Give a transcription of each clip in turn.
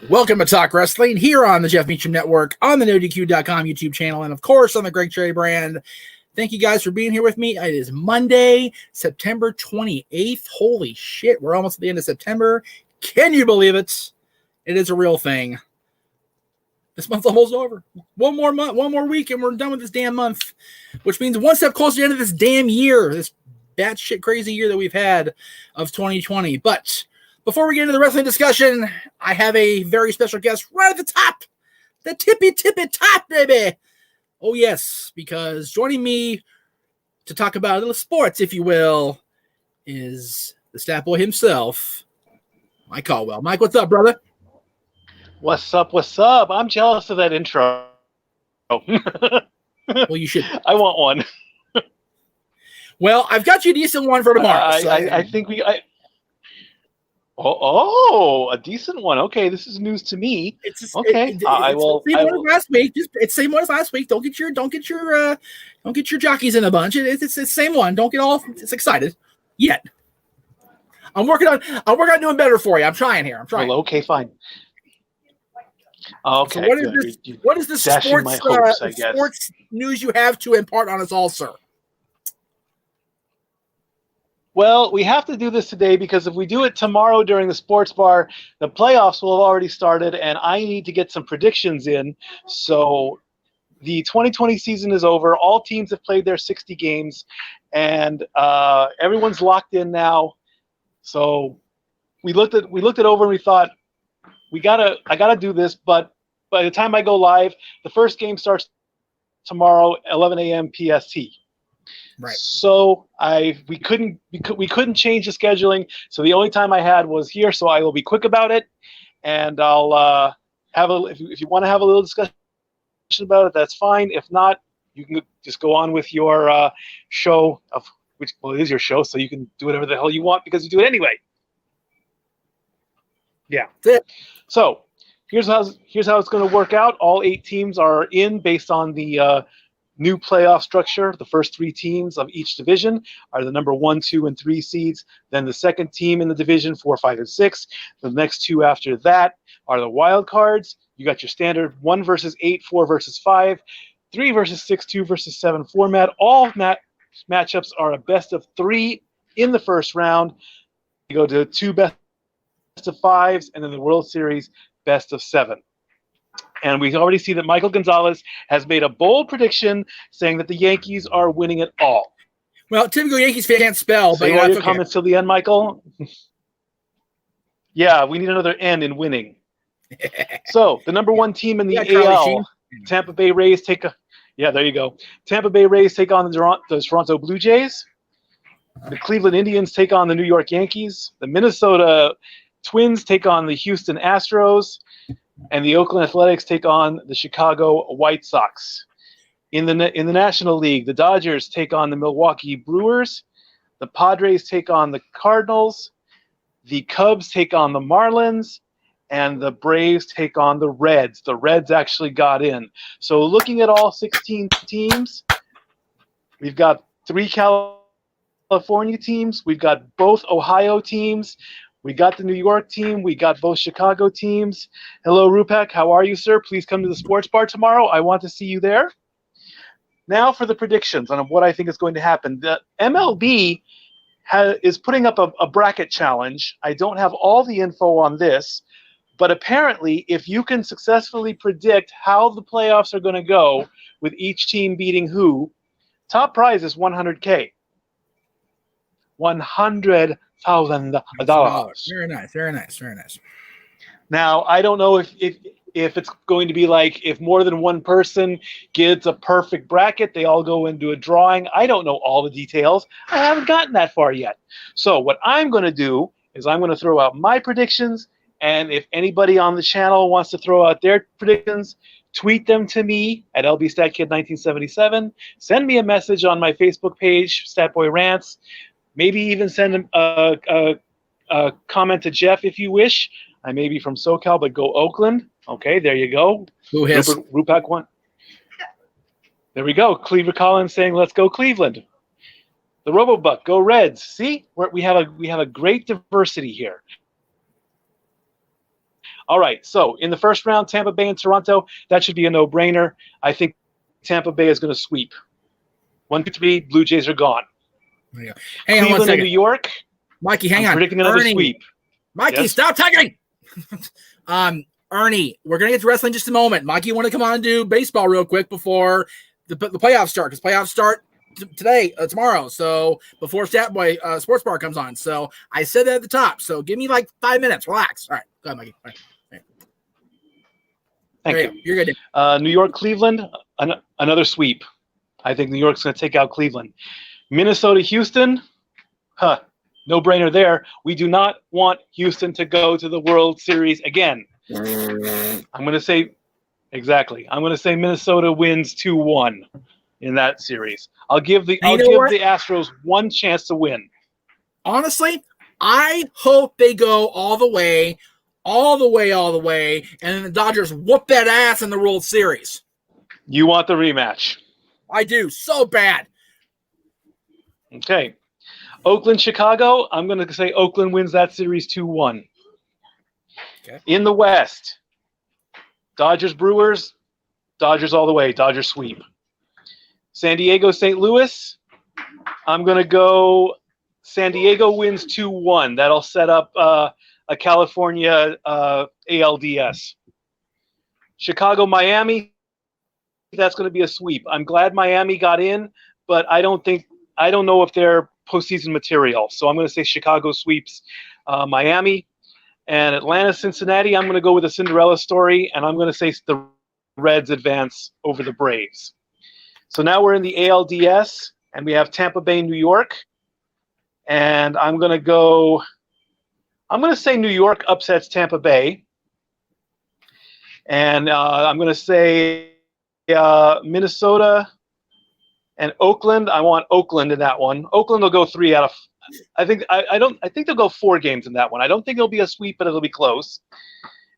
Welcome to Talk Wrestling here on the Jeff Meacham Network, on the NoDQ.com YouTube channel, and of course on the Greg Cherry brand. Thank you guys for being here with me. It is Monday, September 28th. Holy shit, we're almost at the end of September. Can you believe it? It is a real thing. This month's almost over. One more month, one more week, and we're done with this damn month, which means one step closer to the end of this damn year, this batshit crazy year that we've had of 2020. But before we get into the wrestling discussion, I have a very special guest right at the top. The tippy top, baby. Oh, yes, because joining me to talk about a little sports, if you will, is the stat boy himself, Mike Caldwell. Mike, what's up, brother? What's up? What's up? I'm jealous of that intro. Well, you should. I want one. Well, I've got you a decent one for tomorrow. I think we... Oh, a decent one. Okay, this is news to me. Okay, I will. Same one as last week. It's same one as last week. Don't get your jockeys in a bunch. It's the same one. Don't get all excited yet. I'm working on doing better for you. I'm trying here. Well, okay, fine. Okay. So what is the sports news you have to impart on us all, sir? Well, we have to do this today because if we do it tomorrow during the sports bar, the playoffs will have already started, and I need to get some predictions in. So the 2020 season is over. All teams have played their 60 games, and everyone's locked in now. So we looked it over and we thought, I gotta do this. But by the time I go live, the first game starts tomorrow, 11 a.m. PST. Right. So we couldn't change the scheduling. So the only time I had was here. So I will be quick about it, and I'll if you want to have a little discussion about it, that's fine. If not, you can just go on with your show it is your show, so you can do whatever the hell you want because you do it anyway. Yeah. So here's how it's going to work out. All 8 teams are in based on the new playoff structure. The first 3 teams of each division are the number 1, 2, and 3 seeds. Then the second team in the division, 4, 5, and 6. The next 2 after that are the wild cards. You got your standard 1 versus 8, 4 versus 5, 3 versus 6, 2 versus 7 format. All matchups are a best of 3 in the first round. You go to 2 best of 5s, and then the World Series best of 7. And we already see that Michael Gonzalez has made a bold prediction saying that the Yankees are winning it all. Well, typical Yankees fan can't spell. Say all your comments till the end, Michael. Yeah, we need another N in winning. So the number 1 team in the AL, Tampa Bay Rays take on the Toronto Blue Jays. The Cleveland Indians take on the New York Yankees. The Minnesota Twins take on the Houston Astros. And the Oakland Athletics take on the Chicago White Sox. In the National League, the Dodgers take on the Milwaukee Brewers. The Padres take on the Cardinals. The Cubs take on the Marlins. And the Braves take on the Reds. The Reds actually got in. So looking at all 16 teams, we've got 3 California teams. We've got both Ohio teams. We got the New York team. We got both Chicago teams. Hello, Rupak. How are you, sir? Please come to the sports bar tomorrow. I want to see you there. Now for the predictions on what I think is going to happen. The MLB is putting up a bracket challenge. I don't have all the info on this, but apparently if you can successfully predict how the playoffs are going to go with each team beating who, top prize is $100K. $100,000. Very nice. Now, I don't know if it's going to be like if more than one person gets a perfect bracket, they all go into a drawing. I don't know all the details. I haven't gotten that far yet. So what I'm going to do is I'm going to throw out my predictions, and if anybody on the channel wants to throw out their predictions, tweet them to me at LBStatKid1977. Send me a message on my Facebook page, Statboy Rants. Maybe even send a comment to Jeff if you wish. I may be from SoCal, but go Oakland. Okay, there you go. Who has Rupak one? There we go. Cleaver Collins saying, "Let's go Cleveland." The RoboBuck, go Reds. See, we have a great diversity here. All right, so in the first round, Tampa Bay and Toronto, that should be a no-brainer. I think Tampa Bay is going to sweep. 1, 2, 3, Blue Jays are gone. There you go. Hang on one Cleveland and second. New York, Mikey, hang I'm on. predicting another Ernie. sweep. Mikey, Yes? stop tagging. Ernie, we're going to get to wrestling in just a moment. Mikey, you want to come on and do baseball real quick before the playoffs start? Because playoffs start tomorrow. So before Stat Boy Sports Bar comes on. So I said that at the top. So give me like 5 minutes. Relax. All right. Go ahead, Mikey. All right. Thank you. You're good. New York, Cleveland, another sweep. I think New York's going to take out Cleveland. Minnesota, Houston, no-brainer there. We do not want Houston to go to the World Series again. I'm going to say Minnesota wins 2-1 in that series. I'll give the Astros one chance to win. Honestly, I hope they go all the way, and then the Dodgers whoop that ass in the World Series. You want the rematch? I do, so bad. Okay. Oakland, Chicago, I'm going to say Oakland wins that series 2-1. Okay. In the West, Dodgers, Brewers, Dodgers all the way, Dodgers sweep. San Diego, St. Louis, I'm going to go San Diego wins 2-1. That'll set up a California ALDS. Chicago, Miami, that's going to be a sweep. I'm glad Miami got in, but I don't know if they're postseason material. So I'm going to say Chicago sweeps Miami. And Atlanta, Cincinnati, I'm going to go with a Cinderella story, and I'm going to say the Reds advance over the Braves. So now we're in the ALDS, and we have Tampa Bay, New York. And I'm going to say New York upsets Tampa Bay. And I'm going to say Minnesota and Oakland. I want Oakland in that one. Oakland will go 3 out of. I think they'll go 4 games in that one. I don't think it'll be a sweep, but it'll be close.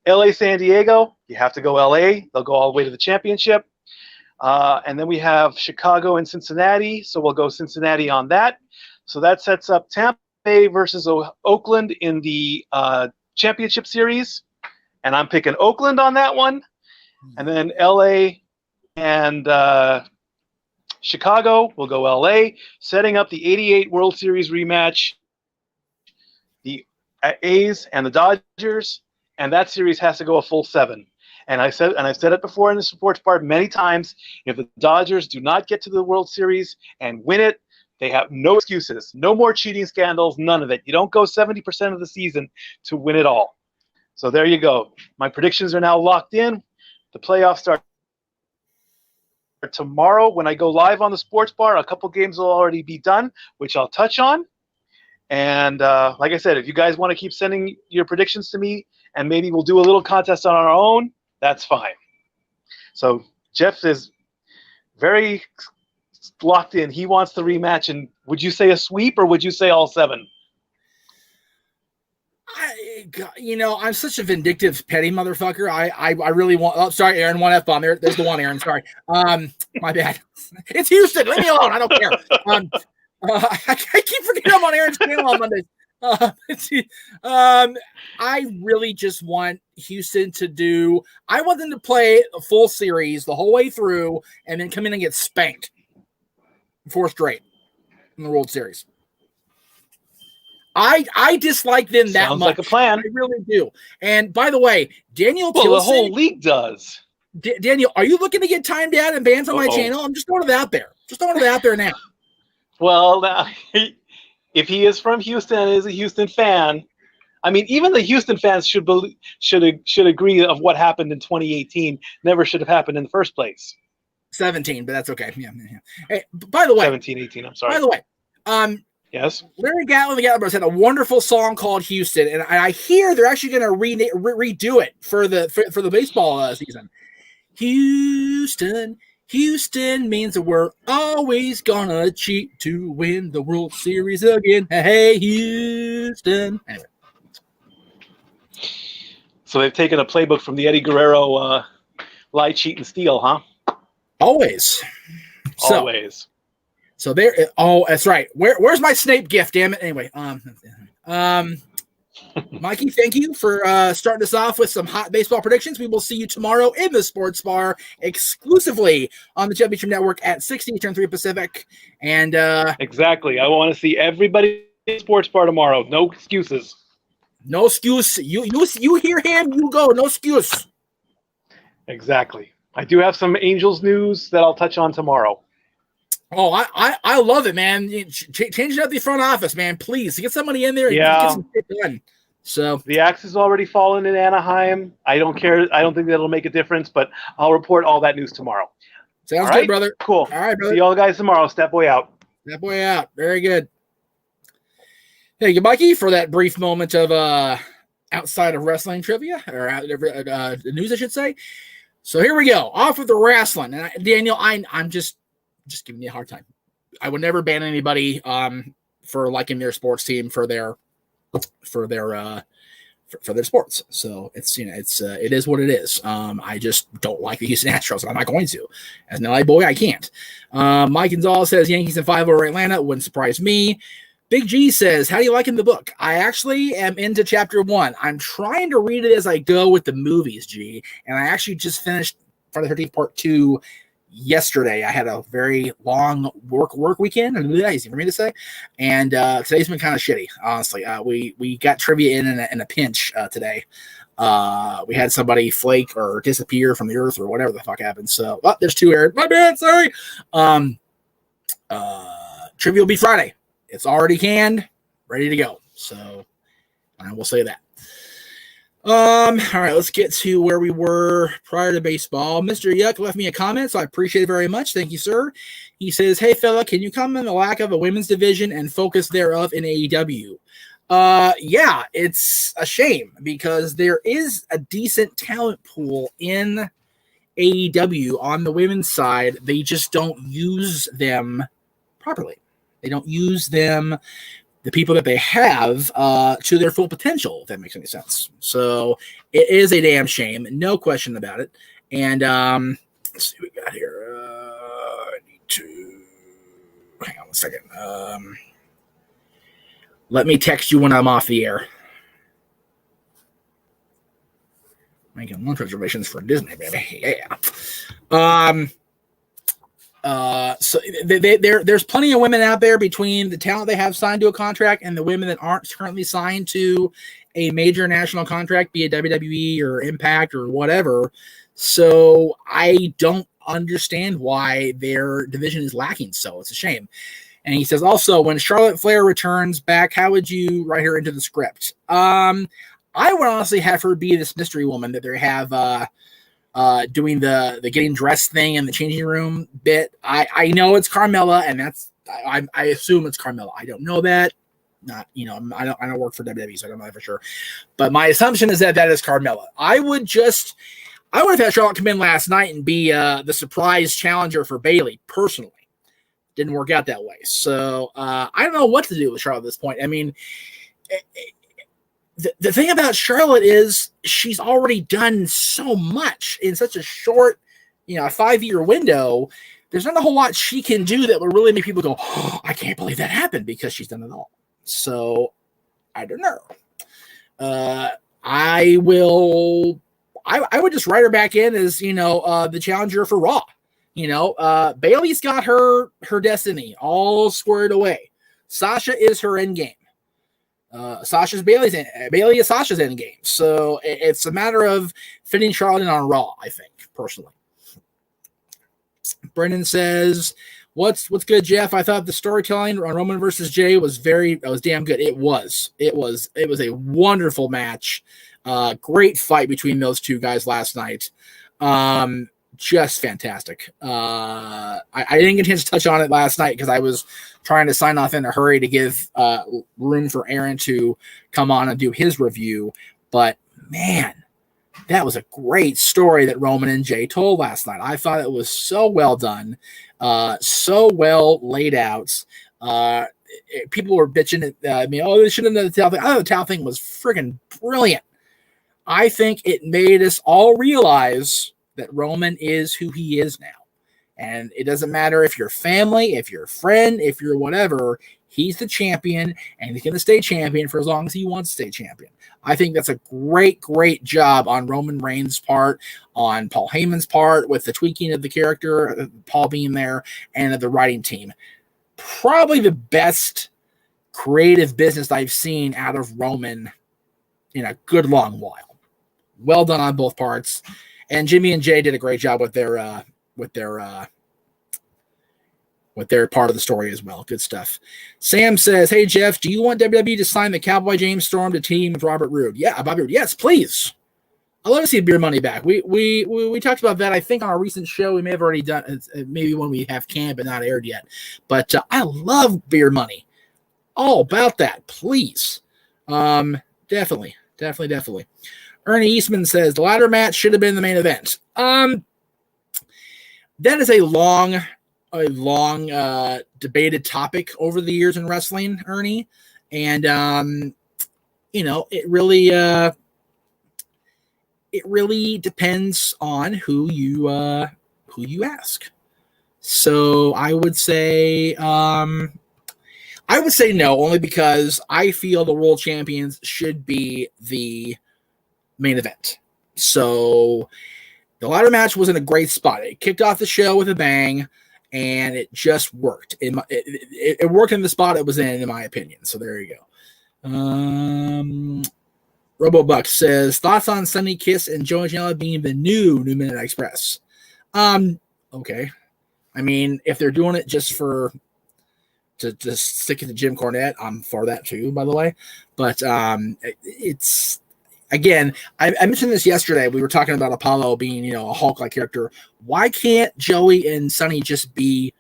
LA, San Diego. You have to go LA. They'll go all the way to the championship. And then we have Chicago and Cincinnati. So we'll go Cincinnati on that. So that sets up Tampa Bay versus Oakland in the championship series. And I'm picking Oakland on that one. And then LA and Chicago will go LA, setting up the 88 World Series rematch, the A's and the Dodgers, and that series has to go a full 7. And I've said it before in the sports bar many times, if the Dodgers do not get to the World Series and win it, they have no excuses, no more cheating scandals, none of it. You don't go 70% of the season to win it all. So there you go. My predictions are now locked in. The playoffs start tomorrow when I go live on the sports bar. A couple games will already be done, which I'll touch on. And like I said, if you guys want to keep sending your predictions to me, and maybe we'll do a little contest on our own, that's fine. So Jeff is very locked in. He wants the rematch. And would you say a sweep or would you say all 7? I'm such a vindictive, petty motherfucker. I really want. Oh, sorry, Aaron. One F-bomb. There's the one, Aaron. Sorry. My bad. It's Houston. Leave me alone. I don't care. I keep forgetting I'm on Aaron's channel on Mondays. I really just want Houston to do. I want them to play a full series the whole way through, and then come in and get spanked 4 straight in the World Series. I dislike them that Sounds much. like a plan. I really do. And by the way, Daniel Tilson. Well, the whole league does. Daniel, are you looking to get timed out and banned from my channel? I'm just throwing it out there. Now. Well, now, if he is from Houston and is a Houston fan, I mean, even the Houston fans should agree of what happened in 2018 never should have happened in the first place. 17, but that's okay. Yeah. Hey, by the way, 17, 18. I'm sorry. By the way, yes, Larry Gatlin, the Gatlin Brothers, had a wonderful song called Houston, and I hear they're actually going to redo it for the baseball season. Houston means that we're always gonna cheat to win the World Series again. Hey, Houston. Anyway. So they've taken a playbook from the Eddie Guerrero lie, cheat, and steal, huh? Always. Always. So there. Oh, that's right. Where's my Snape gift? Damn it. Anyway. Mikey, thank you for starting us off with some hot baseball predictions. We will see you tomorrow in the Sports Bar exclusively on the Jeff Meacham Network at 6 Eastern, 3 Pacific. And exactly. I want to see everybody in the Sports Bar tomorrow. No excuses. No excuse. You hear him, you go. No excuse. Exactly. I do have some Angels news that I'll touch on tomorrow. Oh, I love it, man. Change it up the front office, man. Please get somebody in there and get some shit done. So the axe has already fallen in Anaheim. I don't care. I don't think that'll make a difference, but I'll report all that news tomorrow. Sounds good, brother. Cool. All right, brother. See y'all guys tomorrow. Step boy out. Step boy out. Very good. Thank you, Mikey, for that brief moment of outside of wrestling trivia or news, I should say. So here we go. Off with the wrestling. And Daniel, I'm just giving you a hard time. I would never ban anybody for liking their sports team for their sports. So it's it is what it is. I just don't like the Houston Astros, and I'm not going to. As an LA boy, I can't. Mike Gonzalez says Yankees in 5 over Atlanta. Wouldn't surprise me. Big G says, how do you like in the book? I actually am into chapter 1. I'm trying to read it as I go with the movies, G. And I actually just finished Friday the 13th Part 2 yesterday. I had a very long work weekend. Easy for me to say. And today's been kind of shitty, honestly. We got trivia in a pinch today. We had somebody flake or disappear from the earth or whatever the fuck happened. So, there's 2 aired. My bad, sorry. Trivia will be Friday. It's already canned, ready to go. So I will say that. All right, let's get to where we were prior to baseball. Mr. Yuck left me a comment, so I appreciate it very much. Thank you, sir. He says, hey, fella, can you comment on the lack of a women's division and focus thereof in AEW? Yeah, it's a shame because there is a decent talent pool in AEW on the women's side. They just don't use them properly. They don't use them, the people that they have, to their full potential, if that makes any sense. So it is a damn shame, no question about it. And let's see what we got here. I need to hang on 1 second. Let me text you when I'm off the air. Making lunch reservations for Disney, baby. Yeah. So there's plenty of women out there between the talent they have signed to a contract and the women that aren't currently signed to a major national contract, be it WWE or Impact or whatever. So I don't understand why their division is lacking. So it's a shame. And he says also, when Charlotte Flair returns back, how would you write her into the script? I would honestly have her be this mystery woman that they have doing the getting dressed thing in the changing room bit. I know it's Carmella, and that's I assume it's Carmella. I don't know that. Not I don't work for WWE, so I don't know that for sure. But my assumption is that is Carmella. I would have had Charlotte come in last night and be the surprise challenger for Bailey. Personally, didn't work out that way. So I don't know what to do with Charlotte at this point. I mean. The thing about Charlotte is she's already done so much in such a short, a 5-year window. There's not a whole lot she can do that would really make people go, oh, I can't believe that happened, because she's done it all. So I don't know. I would just write her back in as, the challenger for Raw. Bailey's got her destiny all squared away. Sasha is her end game. Bailey is Sasha's end game. So it's a matter of fitting Charlotte in on Raw, I think, personally. Brendan says, what's good, Jeff? I thought the storytelling on Roman versus Jay was damn good. It was a wonderful match. Great fight between those two guys last night. Just fantastic. I didn't get a chance to touch on it last night because I was trying to sign off in a hurry to give room for Aaron to come on and do his review. But man, that was a great story that Roman and Jay told last night. I thought it was so well done, so well laid out. People were bitching at me, they shouldn't have done the towel thing. I thought the towel thing was friggin' brilliant. I think it made us all realize that Roman is who he is now. And it doesn't matter if you're family, if you're a friend, if you're whatever, he's the champion, and he's going to stay champion for as long as he wants to stay champion. I think that's a great, great job on Roman Reigns' part, on Paul Heyman's part, with the tweaking of the character, Paul being there, and of the writing team. Probably the best creative business I've seen out of Roman in a good long while. Well done on both parts. And Jimmy and Jay did a great job with their part of the story as well. Good stuff. Sam says, "Hey Jeff, do you want WWE to sign the Cowboy James Storm to team with Robert Roode?" Yeah, Bobby Roode. Yes, please. I'd love to see beer money back. We talked about that, I think, on our recent show. We may have already done it, maybe when we have canned but not aired yet. But I love beer money. All about that, please. Definitely. Ernie Eastman says the ladder match should have been the main event. That is a long debated topic over the years in wrestling, Ernie, and it really depends on who you ask. So I would say no, only because I feel the world champions should be the main event. So the ladder match was in a great spot. It kicked off the show with a bang, and it just worked. It worked in the spot it was in my opinion. So there you go. RoboBuck says, thoughts on Sunny Kiss and Joey Janela being the new Midnight Express? Okay. I mean, if they're doing it just to stick it to Jim Cornette, I'm for that too, by the way. But it's, again, I mentioned this yesterday. We were talking about Apollo being, a Hulk-like character. Why can't Joey and Sunny just be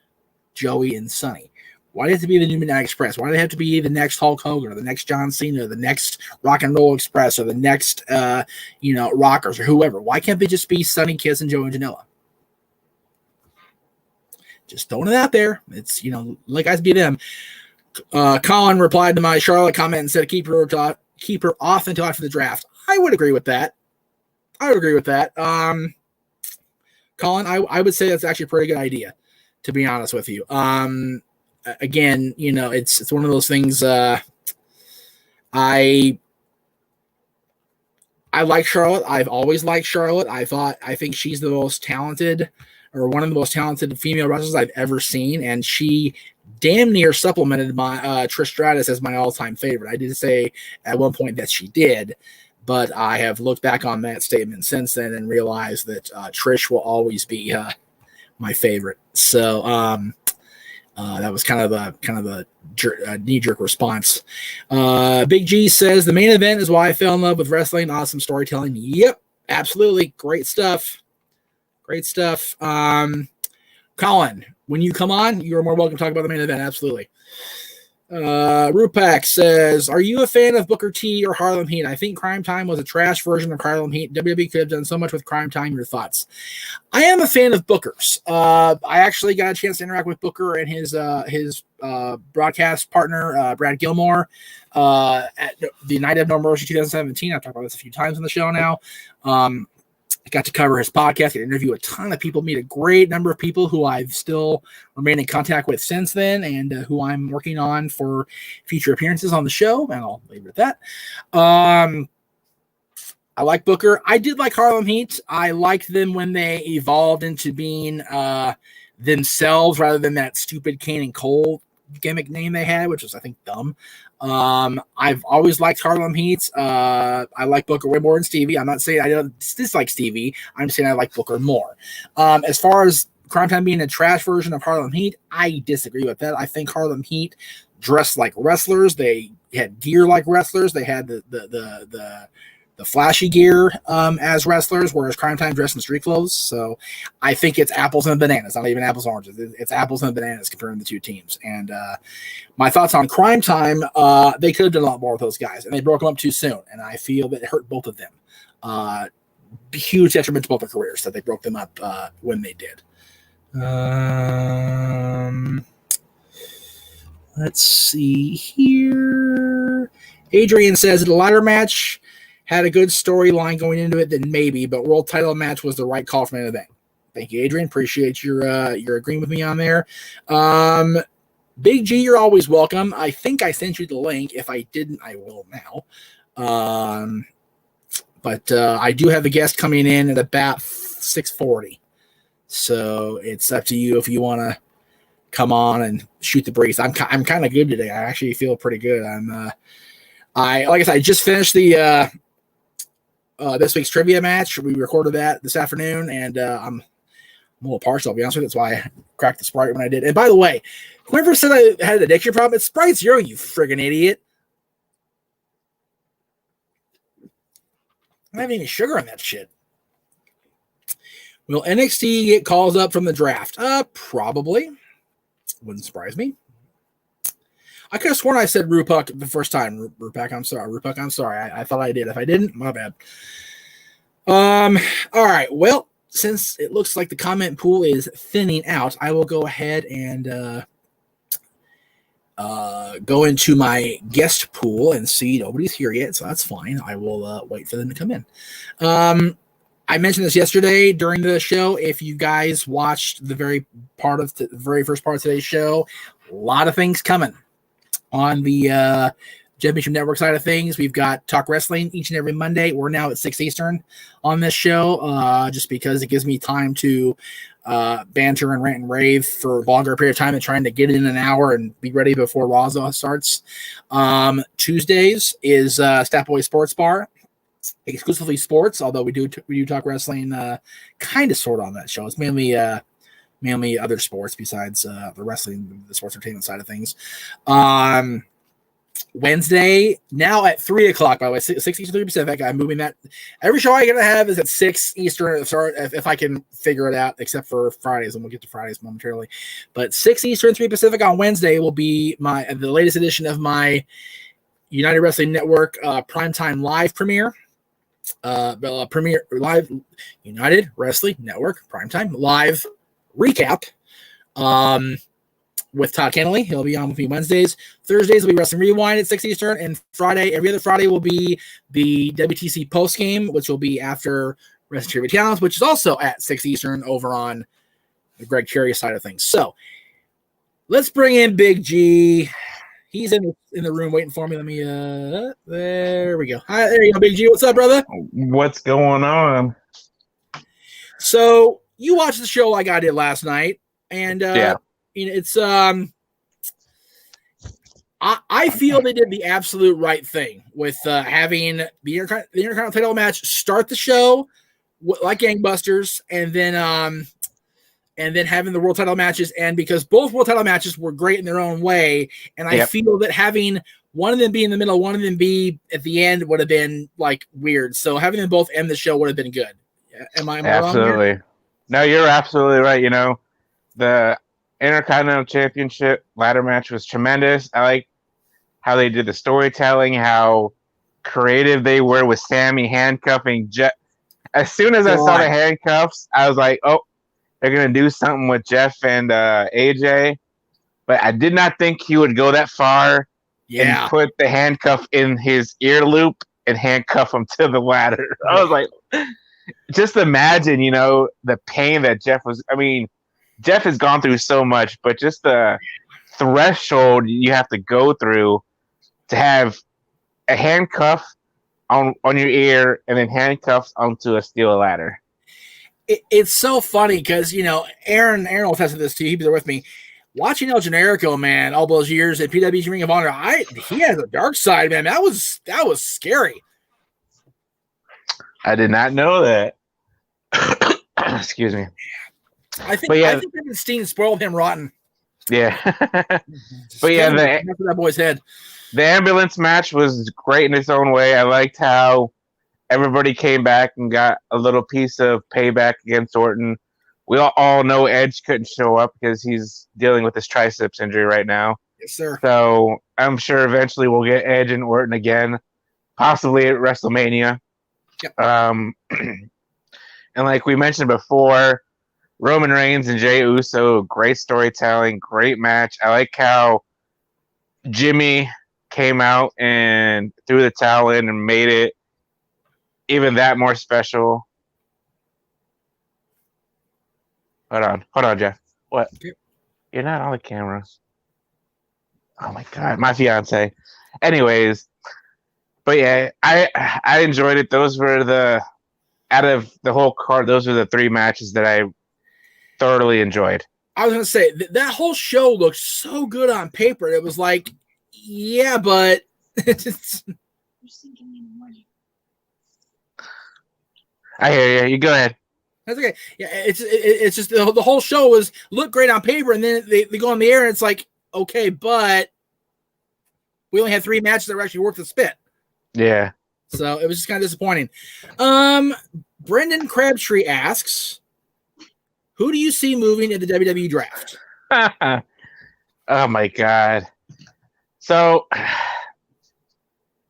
Joey and Sunny? Why do they have to be the new Midnight Express? Why do they have to be the next Hulk Hogan or the next John Cena or the next Rock and Roll Express or the next, Rockers or whoever? Why can't they just be Sunny Kiss and Joey and Janela? Just throwing it out there. It's, let guys be them. Colin replied to my Charlotte comment and said, keep her off until after the draft. I would agree with that. Colin, I would say that's actually a pretty good idea, to be honest with you. Again, it's one of those things. I like Charlotte. I've always liked Charlotte. I think she's the most talented, or one of the most talented female wrestlers I've ever seen, and she damn near supplemented my Trish Stratus as my all-time favorite. I did say at one point that she did, but I have looked back on that statement since then and realized that Trish will always be my favorite. So that was kind of a knee-jerk response. Big G says the main event is why I fell in love with wrestling. Awesome storytelling. Yep, absolutely, great stuff. Colin, when you come on, you are more welcome to talk about the main event. Absolutely. Rupak says, are you a fan of Booker T or Harlem Heat? I think Crime Time was a trash version of Harlem Heat. WWE could have done so much with Crime Time. Your thoughts? I am a fan of Booker's. I actually got a chance to interact with Booker and his broadcast partner, Brad Gilmore, at the Night of No Mercy 2017. I've talked about this a few times on the show now. I got to cover his podcast, interview a ton of people, meet a great number of people who I've still remained in contact with since then, and who I'm working on for future appearances on the show, and I'll leave it at that. I like Booker. I did like Harlem Heat. I liked them when they evolved into being themselves rather than that stupid Kane and Cole gimmick name they had, which was, I think, dumb. I've always liked Harlem Heat. I like Booker way more than Stevie. I'm not saying I don't dislike Stevie. I'm saying I like Booker more. As far as Crime Time being a trash version of Harlem Heat, I disagree with that. I think Harlem Heat dressed like wrestlers. They had gear like wrestlers. They had the flashy gear as wrestlers, whereas Crime Time dressed in street clothes. So I think it's apples and bananas, not even apples and oranges. It's apples and bananas comparing the two teams. And my thoughts on Crime Time, they could have done a lot more with those guys, and they broke them up too soon. And I feel that it hurt both of them. Huge detriment to both their careers that they broke them up when they did. Let's see here. Adrian says that the ladder match had a good storyline going into it, then maybe, but world title match was the right call for main event. Thank you, Adrian. Appreciate your agreeing with me on there. Big G, you're always welcome. I think I sent you the link. If I didn't, I will now. But I do have the guest coming in at about 6:40. So it's up to you if you want to come on and shoot the breeze. I'm kind of good today. I actually feel pretty good. Like I said, I just finished the this week's trivia match. We recorded that this afternoon, and I'm a little partial, I'll be honest with you. That's why I cracked the Sprite when I did. And by the way, whoever said I had an addiction problem, it's Sprite Zero, you friggin' idiot. I don't have any sugar in that shit. Will NXT get calls up from the draft? Probably. Wouldn't surprise me. I could have sworn I said Rupak the first time. Rupak, I'm sorry. I thought I did. If I didn't, my bad. All right. Well, since it looks like the comment pool is thinning out, I will go ahead and go into my guest pool and see nobody's here yet, so that's fine. I will wait for them to come in. I mentioned this yesterday during the show. If you guys watched the very first part of today's show, a lot of things coming on the Jeff Mischief Network side of things. We've got Talk Wrestling each and every Monday. We're now at 6 Eastern on this show, just because it gives me time to banter and rant and rave for a longer period of time and trying to get it in an hour and be ready before Raw starts. Tuesdays is Stat Boy Sports Bar, exclusively sports, although we do talk wrestling kind of sort of on that show. It's mainly other sports besides the wrestling, the sports entertainment side of things. Wednesday, now at 3 o'clock, by the way, 6 Eastern, 3 Pacific. I'm moving that. Every show I'm going to have is at 6 Eastern, if I can figure it out, except for Fridays, and we'll get to Fridays momentarily. But 6 Eastern, 3 Pacific on Wednesday will be the latest edition of my United Wrestling Network primetime live premiere. Live United Wrestling Network primetime live recap. With Todd Kennelly. He'll be on with me Wednesdays. Thursdays will be Wrestling Rewind at 6 Eastern, and every other Friday will be the WTC post game, which will be after Wrestling Trivia Challenge, which is also at 6 Eastern over on the Greg Cherry side of things. So let's bring in Big G. He's in the room waiting for me. Let me there we go. Hi, there you go, Big G. What's up, brother? What's going on? So you watched the show like I did last night, and yeah. It's I feel they did the absolute right thing with having the Intercontinental title match start the show like gangbusters, and then having the world title matches, and because both world title matches were great in their own way, and I feel that having one of them be in the middle, one of them be at the end would have been like weird. So having them both end the show would have been good. Am I absolutely wrong here? No, you're absolutely right. You know, the Intercontinental Championship ladder match was tremendous. I like how they did the storytelling, how creative they were with Sammy handcuffing Jeff. As soon as I saw the handcuffs, I was like, oh, they're going to do something with Jeff and AJ. But I did not think he would go that far and put the handcuff in his ear loop and handcuff him to the ladder. I was like, just imagine, you know, the pain that Jeff was. I mean, Jeff has gone through so much, but just the threshold you have to go through to have a handcuff on your ear and then handcuffs onto a steel ladder. It's so funny because, you know, Aaron will test this too. He'll be there with me. Watching El Generico, man, all those years at PWG Ring of Honor, he has a dark side, man. That was scary. I did not know that. Excuse me. I think Evan Steen spoiled him rotten. Yeah. But yeah, that's that boy's head. The ambulance match was great in its own way. I liked how everybody came back and got a little piece of payback against Orton. We all know Edge couldn't show up because he's dealing with his triceps injury right now. Yes, sir. So I'm sure eventually we'll get Edge and Orton again, possibly at WrestleMania. Yep. And like we mentioned before, Roman Reigns and Jey Uso, great storytelling, great match. I like how Jimmy came out and threw the towel in and made it even that more special. Hold on, Jeff. What? Okay. You're not on the camera. Oh my god, my fiance. Anyways, but yeah, I enjoyed it. Those were out of the whole card, those are the 3 matches that I thoroughly enjoyed. I was going to say, that whole show looked so good on paper. It was like, yeah, but... I hear you. You go ahead. That's okay. Yeah, it's just the whole show was look great on paper, and then they go on the air, and it's like, okay, but we only had 3 matches that were actually worth the spit. Yeah. So it was just kind of disappointing. Brendan Crabtree asks, who do you see moving in the WWE draft? Oh my god. So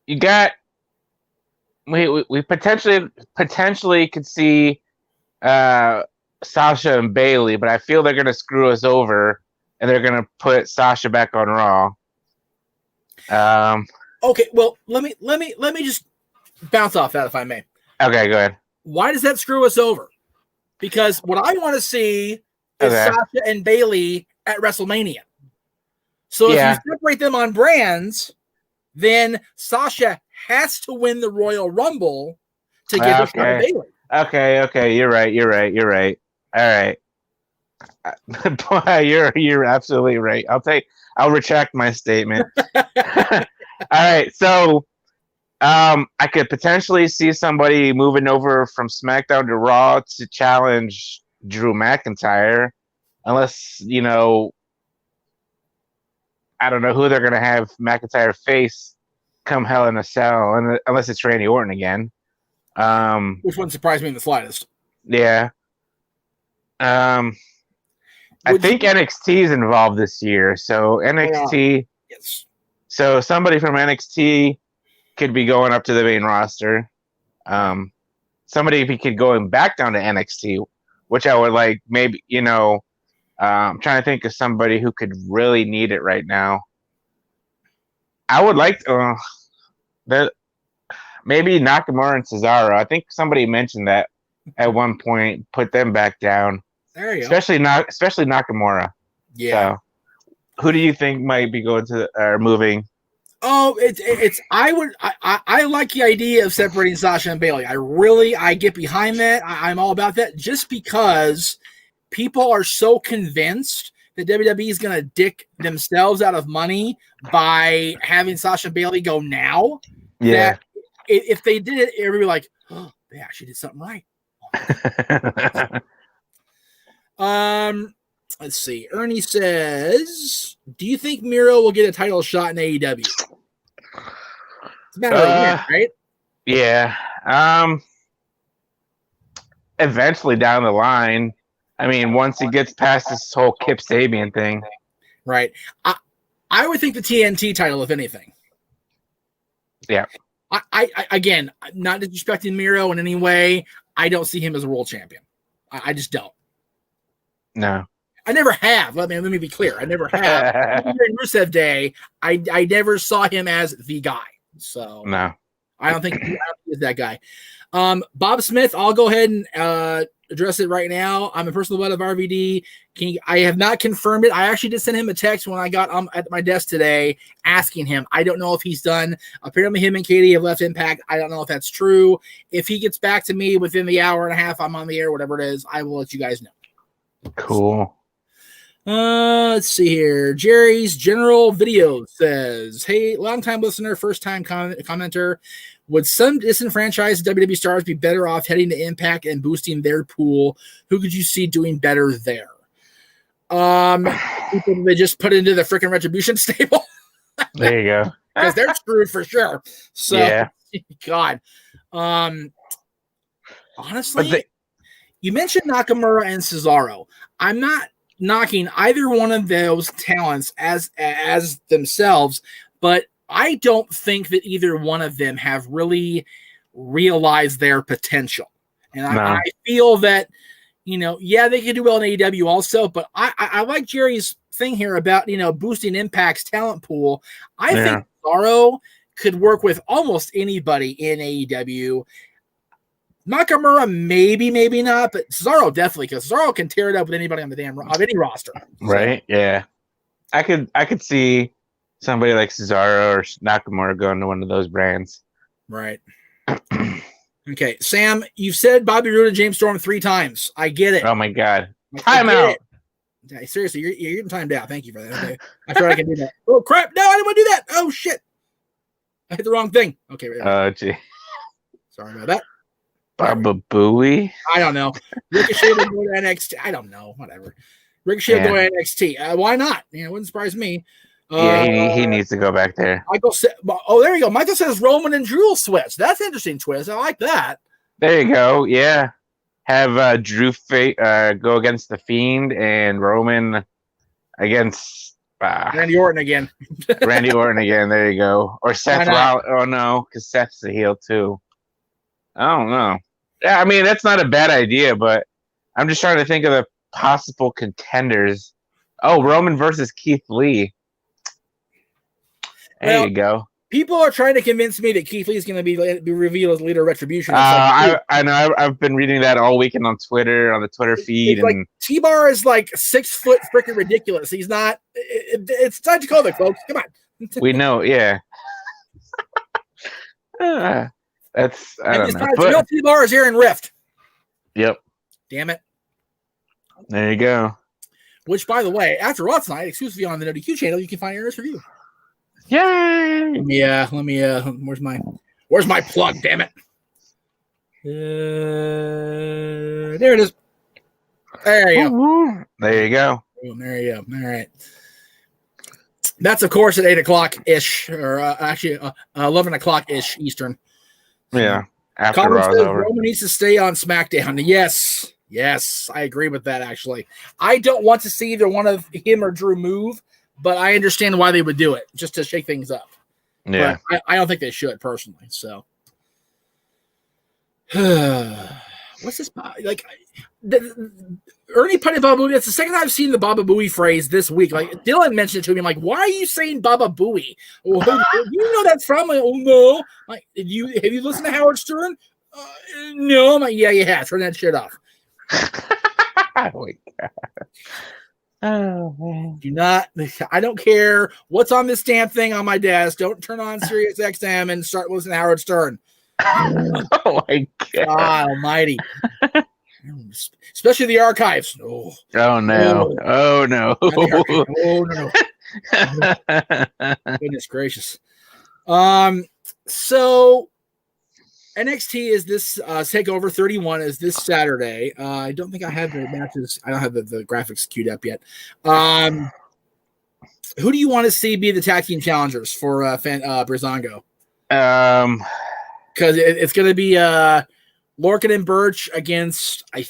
you got we potentially could see Sasha and Bailey, but I feel they're gonna screw us over and they're gonna put Sasha back on Raw. Okay, well let me just bounce off that if I may. Okay, go ahead. Why does that screw us over? Because what I want to see is Sasha and Bailey at WrestleMania. So if you separate them on brands, then Sasha has to win the Royal Rumble to get the shot at Bailey. Okay, you're right. All right. Boy, you're absolutely right. I'll retract my statement. All right, so I could potentially see somebody moving over from SmackDown to Raw to challenge Drew McIntyre, unless, I don't know who they're going to have McIntyre face come Hell in a Cell, unless it's Randy Orton again. Which wouldn't surprise me in the slightest. Yeah. I think NXT is involved this year, so NXT. Yes. So somebody from NXT could be going up to the main roster. Somebody could going back down to NXT, which I would like. Maybe I'm trying to think of somebody who could really need it right now. I would like that. Maybe Nakamura and Cesaro. I think somebody mentioned that at one point. Put them back down. There you go. Especially Nakamura. Yeah. So, who do you think might be going to or moving? Oh, I like the idea of separating Sasha and Bailey. I get behind that. I'm all about that, just because people are so convinced that WWE is going to dick themselves out of money by having Sasha and Bailey go now. Yeah. That if they did it, everybody would be like, oh, they actually did something right. Let's see. Ernie says, do you think Miro will get a title shot in AEW? It's a matter of a year, right? Yeah. Eventually down the line. I mean, once he gets past this whole Kip Sabian thing. Right. I would think the TNT title, if anything. Yeah. I again, not disrespecting Miro in any way. I don't see him as a world champion. I just don't. No. I never have. Let me be clear. I never have. During Rusev Day, I never saw him as the guy. So no. I don't think he's that guy. Bob Smith, I'll go ahead and address it right now. I'm a personal butt of RVD. I have not confirmed it. I actually did send him a text when I got at my desk today asking him. I don't know if he's done. Apparently him and Katie have left Impact. I don't know if that's true. If he gets back to me within the hour and a half I'm on the air, whatever it is, I will let you guys know. Cool. Let's see here. Jerry's General Video says, hey, long-time listener, first-time commenter. Would some disenfranchised WWE stars be better off heading to Impact and boosting their pool? Who could you see doing better there? People they just put into the freaking Retribution stable. There you go. Because they're screwed for sure. So, yeah. God. Honestly, you mentioned Nakamura and Cesaro. I'm not knocking either one of those talents as themselves, but I don't think that either one of them have really realized their potential. And I feel that, they could do well in AEW also, but I like Jerry's thing here about, boosting Impact's talent pool. I think Cesaro could work with almost anybody in AEW. Nakamura, maybe not, but Cesaro definitely, because Cesaro can tear it up with anybody on the damn of any roster. Right? So. Yeah. I could see somebody like Cesaro or Nakamura going to one of those brands. Right. Okay, Sam, you've said Bobby Roode and James Storm 3 times. I get it. Oh my God. Time out. Seriously, you're getting timed out. Thank you for that. Okay. I thought I can do that. Oh crap! No, I didn't want to do that. Oh shit! I hit the wrong thing. Okay. Oh gee. Sorry about that. Baba Booey. I don't know. Ricochet will go to NXT. I don't know. Whatever. Ricochet will go to NXT. Why not? It wouldn't surprise me. He needs to go back there. There you go. Michael says Roman and Drew will switch. That's an interesting twist. I like that. There you go. Yeah. Have Drew go against the Fiend and Roman against Randy Orton again. Randy Orton again. There you go. Or Seth Rollins. Oh no, because Seth's the heel too. I don't know. Yeah, I mean that's not a bad idea, but I'm just trying to think of the possible contenders. Oh, Roman versus Keith Lee. There you go. People are trying to convince me that Keith Lee is going to be revealed as leader of Retribution. I know. I've been reading that all weekend on Twitter, on the Twitter feed. Like T-Bar is like 6 foot freaking ridiculous. He's not. It's time to call it, folks. Come on. We know, yeah. I don't know. Real T-Bar is Aaron Rift. Yep. Damn it. There you go. Which, by the way, after Raw tonight, exclusively on the NWQ channel, you can find Aaron's review. Yay! Yeah, let me. Where's my plug? Damn it! There it is. There you go. There you go. There you go. All right. That's of course at 8:00 ish, or actually 11 o'clock ish Eastern. Yeah. After Raw's over. Roman needs to stay on SmackDown. Yes, I agree with that. Actually, I don't want to see either one of him or Drew move. But I understand why they would do it, just to shake things up. Yeah. But I don't think they should, personally. So, what's this? Like, Ernie putting Baba Booey. That's the second time I've seen the Baba Booey phrase this week. Like, Dylan mentioned it to me. I'm like, why are you saying Baba Booey? Well, you know that's from? Like, oh, no. Like, have you listened to Howard Stern? No. I'm like, yeah, you have. Turn that shit off. Oh, my God. Oh, man. Do not. I don't care what's on this damn thing on my desk. Don't turn on Sirius XM and start listening to Howard Stern. Oh my God Almighty! Especially the archives. Oh no! Oh no! Oh no! Goodness gracious! So NXT is this Takeover 31 is this Saturday. I don't think I have the matches. I don't have the graphics queued up yet. Who do you want to see be the tag team challengers for Breezango? Because it's going to be Lorcan and Birch against, I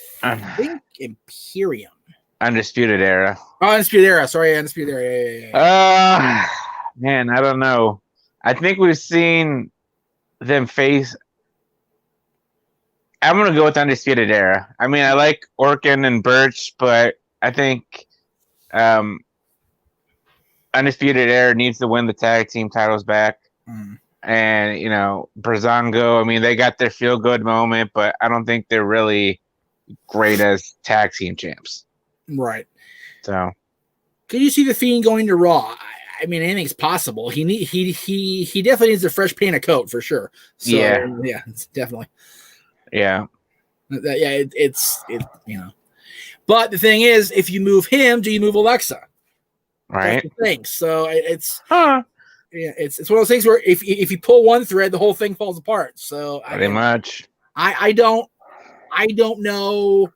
think, Imperium. Undisputed Era. Oh, Undisputed Era. Sorry, Undisputed Era. Yeah. Man, I don't know. I think we've seen them face. I'm going to go with Undisputed Era. I mean, I like Orkin and Birch, but I think Undisputed Era needs to win the tag team titles back. And, you know, Breezango, I mean, they got their feel-good moment, but I don't think they're really great as tag team champs. Right. So. Could you see the Fiend going to Raw? I mean, anything's possible. He definitely needs a fresh paint of coat for sure. So, yeah, definitely. Yeah. It's you know. But the thing is, if you move him, do you move Alexa? Right. That's the thing. So it's it's one of those things where if you pull one thread, the whole thing falls apart. So pretty much. I don't know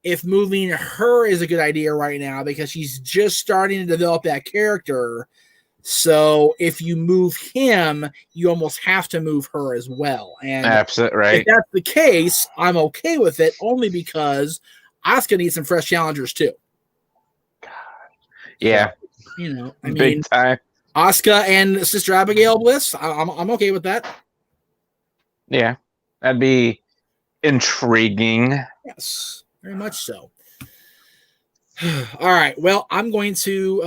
if moving her is a good idea right now because she's just starting to develop that character. So if you move him, you almost have to move her as well. And absolutely right. If that's the case, I'm okay with it only because Asuka needs some fresh challengers too. Yeah. So, you know, I mean, big time. Asuka and Sister Abigail Bliss, I'm okay with that. Yeah, that'd be intriguing. Yes, very much so. All right. Well, I'm going to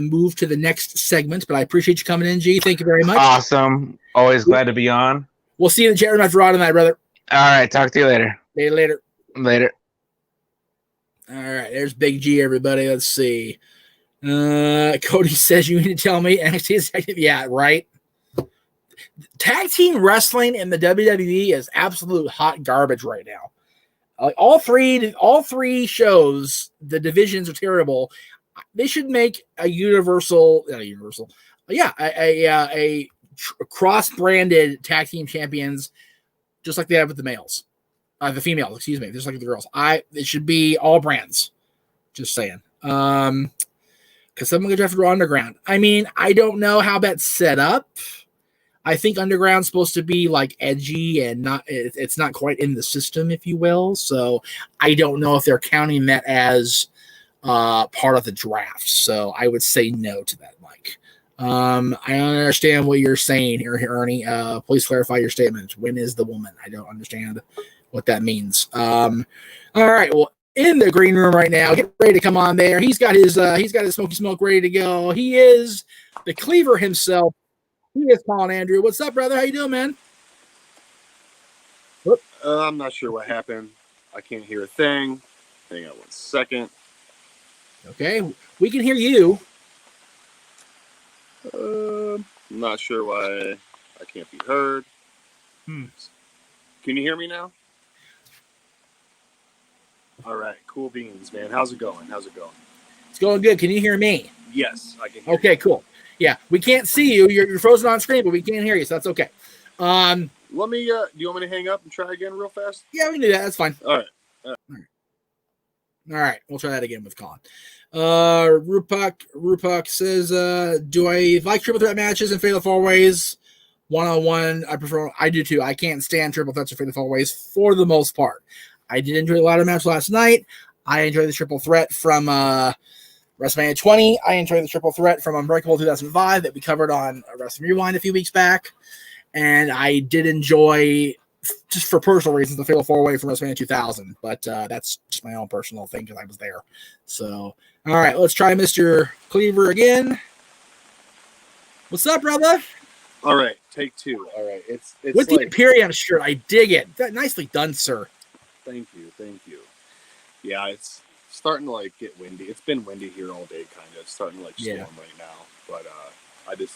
move to the next segment, but I appreciate you coming in, G. Thank you very much. Awesome. Always glad to be on. We'll see you in the chat room after Raw tonight, brother. All right, talk to you later. Later. Later. All right, there's Big G, everybody. Let's see. Cody says you need to tell me NXT is active. Yeah, right. Tag team wrestling in the WWE is absolute hot garbage right now. Like all three shows, the divisions are terrible. They should make a a cross-branded tag team champions, just like they have with the males, the females. Excuse me, just like the girls. It should be all brands. Just saying. Because someone could draft Raw Underground. I mean, I don't know how that's set up. I think Underground's supposed to be like edgy and it's not quite in the system, if you will. So I don't know if they're counting that as part of the draft. So I would say no to that, Mike. I don't understand what you're saying here, Ernie. Please clarify your statement. When is the woman? I don't understand what that means. All right. Well, in the green room right now, get ready to come on there. He's got his smoky smoke ready to go. He is the Cleaver himself. He is Colin Andrew. What's up, brother? How you doing, man? I'm not sure what happened. I can't hear a thing. Hang on 1 second. Okay, we can hear you. I'm not sure why I can't be heard. Can you hear me now? All right, cool beans, man. How's it going? It's going good. Can you hear me? Yes, I can hear Okay, you. Cool. Yeah, we can't see you. You're frozen on screen, but we can't hear you, so that's okay. Let me. Do you want me to hang up and try again real fast? Yeah, we can do that. That's fine. All right. All right. We'll try that again with Colin. Rupak says, do I like triple threat matches and fatal four ways? One-on-one, I do too. I can't stand triple threats or fatal four ways for the most part. I did enjoy a lot of match last night. I enjoyed the triple threat from WrestleMania 20. I enjoyed the triple threat from Unbreakable 2005 that we covered on Wrestling Rewind a few weeks back. And I did enjoy, just for personal reasons, the Fatal 4-Way from WrestleMania 2000. But that's just my own personal thing because I was there. So, all right, let's try Mr. Cleaver again. What's up, brother? All right, take two. All right, it's with the Imperium shirt. I dig it. Nicely done, sir. Thank you. Yeah, it's starting to get windy. It's been windy here all day, kind of. It's starting to storm right now. But I just,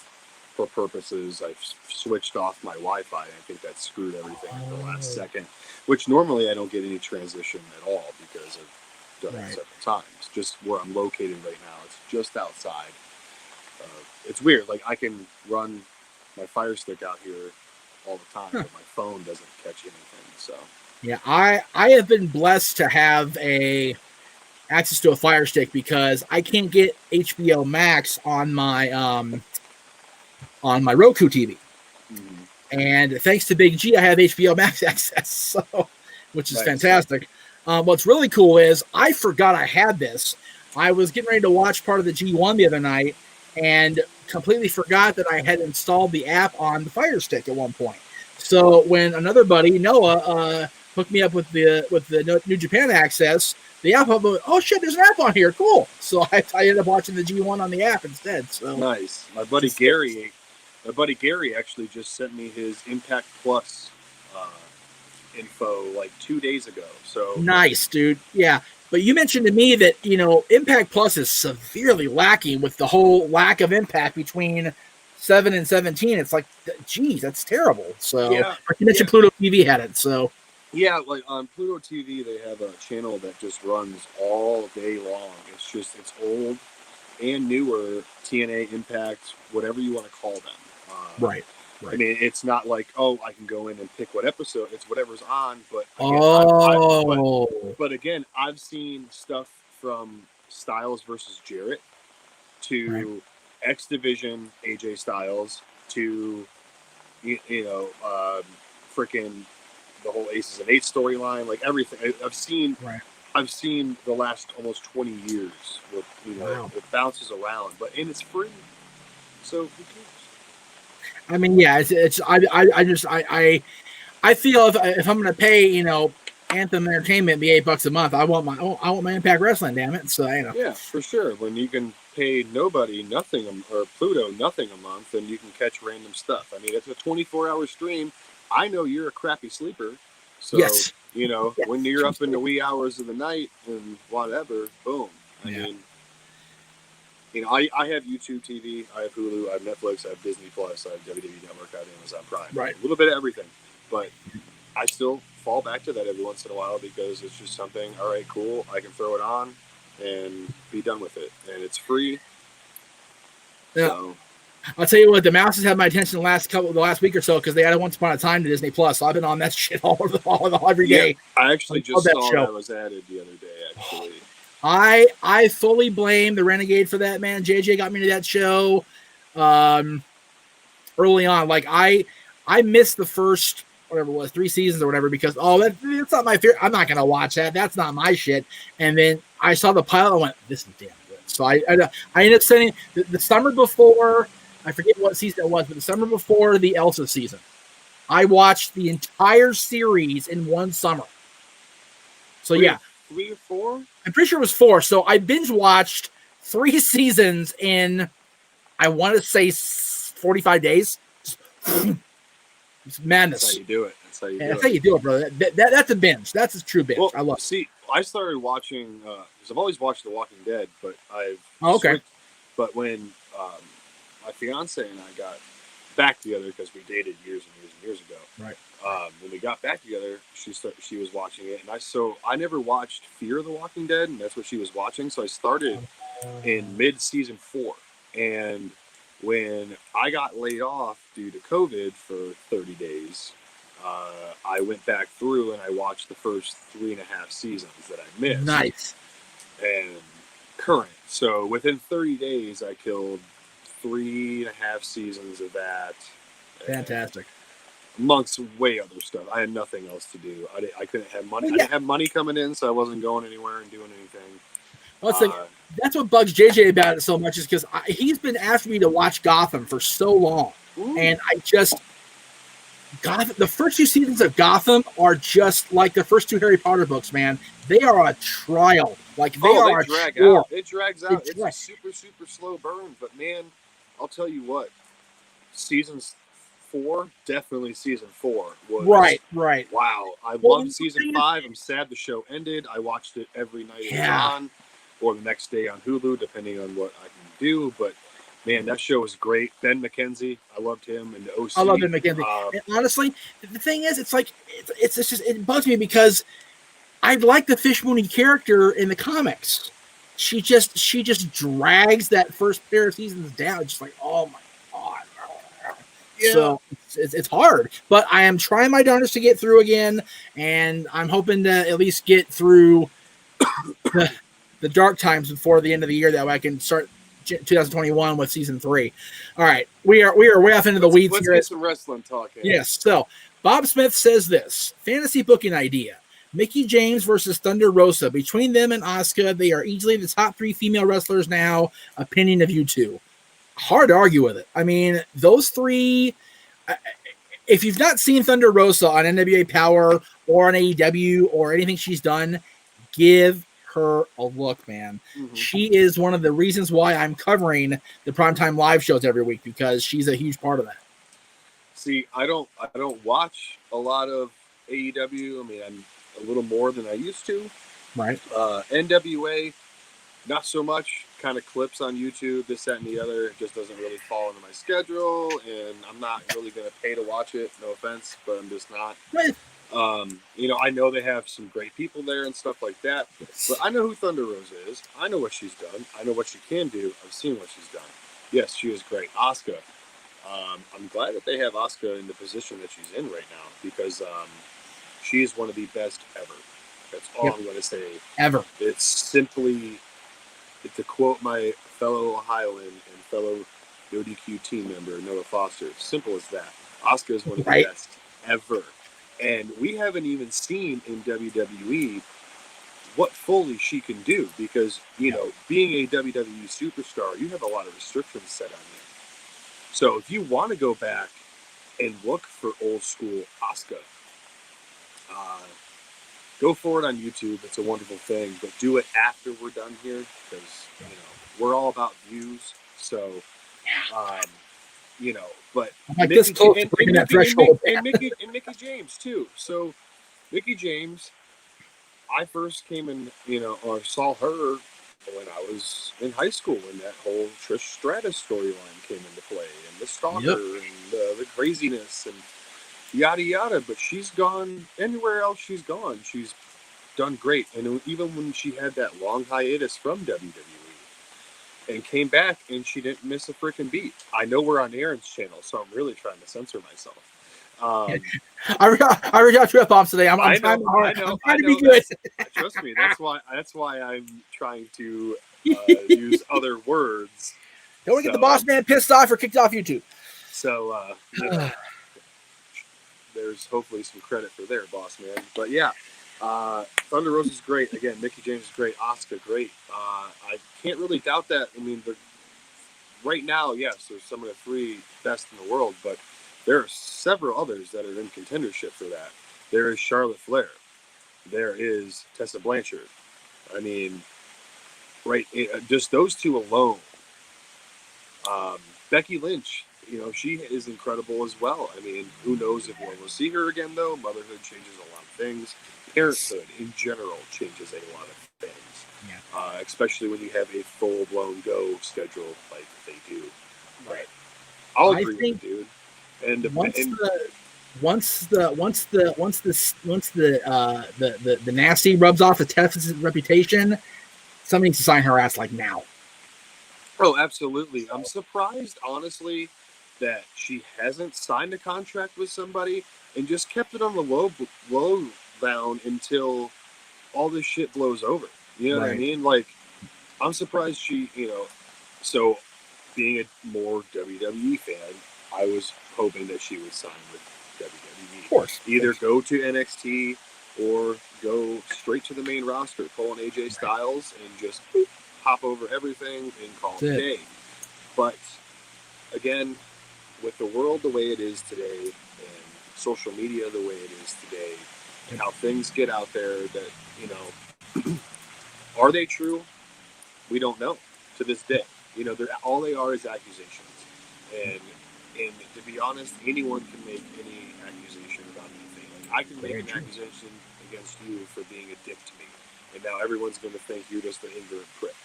for purposes, I've switched off my Wi-Fi. And I think that screwed everything at the last second. Which normally I don't get any transition at all because I've done it several times. Just where I'm located right now, it's just outside. It's weird. I can run my Fire Stick out here all the time, but my phone doesn't catch anything. So. Yeah, I have been blessed to have access to a Fire Stick because I can't get HBO Max on my Roku TV. And thanks to Big G, I have HBO Max access, which is fantastic. What's really cool is I forgot I had this. I was getting ready to watch part of the G1 the other night and completely forgot that I had installed the app on the Fire Stick at one point. So when another buddy, Noah, hooked me up with the New Japan access, the app, oh shit, there's an app on here, cool. So I ended up watching the G1 on the app instead. So nice. My buddy Gary actually just sent me his Impact Plus info 2 days ago. So nice, dude. Yeah. But you mentioned to me that, Impact Plus is severely lacking with the whole lack of impact between 7 and 17. It's geez, that's terrible. So you mentioned Pluto TV had it. So yeah, on Pluto TV, they have a channel that just runs all day long. It's old and newer TNA, Impact, whatever you want to call them. Right. I mean, it's not I can go in and pick what episode. It's whatever's on. But again, but again, I've seen stuff from Styles versus Jarrett to X Division AJ Styles to freaking the whole Aces and Eights storyline, everything. I've seen the last almost 20 years with it bounces around, and it's free. So who cares? I mean, yeah, I feel if I'm going to pay, Anthem Entertainment be $8 a month, I want my Impact Wrestling, damn it. So yeah, for sure. When you can pay nothing or Pluto nothing a month, and you can catch random stuff. I mean, it's a 24-hour stream. I know you're a crappy sleeper. So, Yes. you know, Yes. when you're up in the wee hours of the night and whatever, boom. I Yeah. mean, you know, I have YouTube TV, I have Hulu, I have Netflix, I have Disney Plus, I have WWE Network, I have Amazon Prime. Right. A little bit of everything. But I still fall back to that every once in a while because it's just something, all right, cool, I can throw it on and be done with it. And it's free. Yeah. So I'll tell you what, the Mouses had my attention the last week or so because they had Once Upon a Time to Disney Plus. So I've been on that shit every day. yeah, I actually just that saw show. that was added the other day, actually. I fully blame the Renegade for that, man. JJ got me to that show early on. Like I missed the first whatever it was 3 seasons or whatever because that's not my favorite. I'm not gonna watch that. That's not my shit. And then I saw the pilot and went, this is damn good. So I ended up sending the summer before. I forget what season it was, but the summer before the Elsa season, I watched the entire series in one summer. So yeah, 3 or 4. I'm pretty sure it was 4. So I binge watched 3 seasons in, I want to say 45 days. It's madness. That's how you do it. That's how you do it, brother. That's a binge. That's a true binge. Well, I love it. See, I started watching because I've always watched The Walking Dead, but I've okay. But when my fiance and I got back together because we dated years and years and years ago, right? When we got back together, she was watching it, and I never watched Fear the Walking Dead, and that's what she was watching. So I started in mid-season 4, and when I got laid off due to COVID for 30 days, I went back through and I watched the first 3.5 seasons that I missed. Nice. And current. So within 30 days, I killed 3.5 seasons of that. Fantastic. Amongst way other stuff. I had nothing else to do. I couldn't have money. I didn't have money coming in, so I wasn't going anywhere and doing anything. Well, that's what bugs JJ about it so much is because he's been asking me to watch Gotham for so long. Ooh. And the first 2 seasons of Gotham are just like the first 2 Harry Potter books, man. They are a trial. Like they drag out. It drags out. It's a super, super slow burn. But man, I'll tell you what, seasons 4, definitely season 4 was right. Wow. I loved season 5. I'm sad the show ended. I watched it every night it was on, or the next day on Hulu, depending on what I can do. But man, that show was great. Ben McKenzie, I loved him, and the OC. I love Ben McKenzie. And honestly, the thing is, it's like it's just it bugs me because I like the Fish Mooney character in the comics. She just drags that first pair of seasons down. Just like, oh my god. Yeah. So it's hard, but I am trying my darndest to get through again, and I'm hoping to at least get through the dark times before the end of the year. That way I can start 2021 with season 3. All right, we are way off into the weeds here. Let's get some wrestling talk. Yes. So Bob Smith says this fantasy booking idea: Mickie James versus Thunder Rosa. Between them and Asuka, they are easily the top 3 female wrestlers now. Opinion of you two. Hard to argue with it. I mean, those 3. If you've not seen Thunder Rosa on NWA Power or on AEW or anything she's done, give her a look, man. Mm-hmm. She is one of the reasons why I'm covering the Primetime Live shows every week because she's a huge part of that. See, I don't watch a lot of AEW. I mean, I'm a little more than I used to. Right. NWA, not so much. Kind of clips on YouTube, this, that, and the other. It just doesn't really fall into my schedule, and I'm not really going to pay to watch it. No offense, but I'm just not. Right. You know, I know they have some great people there and stuff like that, but I know who Thunder Rosa is. I know what she's done. I know what she can do. I've seen what she's done. Yes, she is great. Asuka. I'm glad that they have Asuka in the position that she's in right now because she is one of the best ever. That's all I'm going to say. Ever. It's simply, to quote my fellow Ohioan and fellow ODQ team member, Noah Foster, simple as that. Asuka is one of the best ever. And we haven't even seen in WWE what fully she can do because, you know, being a WWE superstar, you have a lot of restrictions set on you. So if you want to go back and look for old school Asuka, go for it on YouTube. It's a wonderful thing, but do it after we're done here because, you know, we're all about views. So you know, but I'm like this close to breaking that threshold. and Mickey James too. So Mickey James, I first came in, you know, or saw her when I was in high school when that whole Trish Stratus storyline came into play and the stalker and the craziness and yada yada. But she's gone anywhere else she's gone. She's done great. And even when she had that long hiatus from WWE and came back and she didn't miss a freaking beat. I know we're on Aaron's channel, so I'm really trying to censor myself. I reached out to F Pops today. I'm trying to be good. Trust me, that's why I'm trying to use other words. Don't get the boss man pissed off or kicked off YouTube. So you know, there's hopefully some credit for their boss man. But yeah, Thunder Rosa's great. Again, Mickey James is great. Asuka great. I can't really doubt that. I mean, right now, yes, there's some of the 3 best in the world, but there are several others that are in contendership for that. There is Charlotte Flair. There is Tessa Blanchard. I mean, just those 2 alone. Becky Lynch, you know, she is incredible as well. I mean, who knows if we'll see her again, though. Motherhood changes a lot of things. Parenthood, in general, changes a lot of things. Yeah. Especially when you have a full-blown go schedule like they do. Right. I'll agree with you, dude. And once the nasty rubs off the Tessa's reputation, somebody needs to sign her ass like now. Oh, absolutely. I'm surprised, honestly, that she hasn't signed a contract with somebody and just kept it on the low down until all this shit blows over. You know what I mean? Like, I'm surprised she, you know, so being a more WWE fan, I was hoping that she would sign with WWE. Of course. Either go to NXT or go straight to the main roster, pull an AJ Styles and just hop over everything and call it a day. But again, with the world the way it is today and social media the way it is today, and how things get out there that, you know, are they true? We don't know to this day. You know, all they are is accusations. And to be honest, anyone can make any accusation about anything. Like, I can make an accusation against you for being a dick to me, and now everyone's going to think you're just an ignorant prick.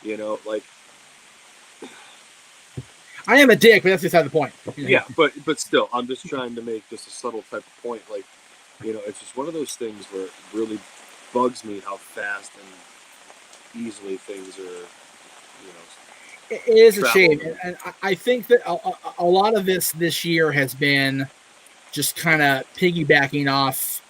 You know, like, I am a dick, but that's beside the point. Yeah, but still, I'm just trying to make just a subtle type of point. Like, you know, it's just one of those things where it really bugs me how fast and easily things are, you know. It is a shame, and I think that a lot of this year has been just kind of piggybacking off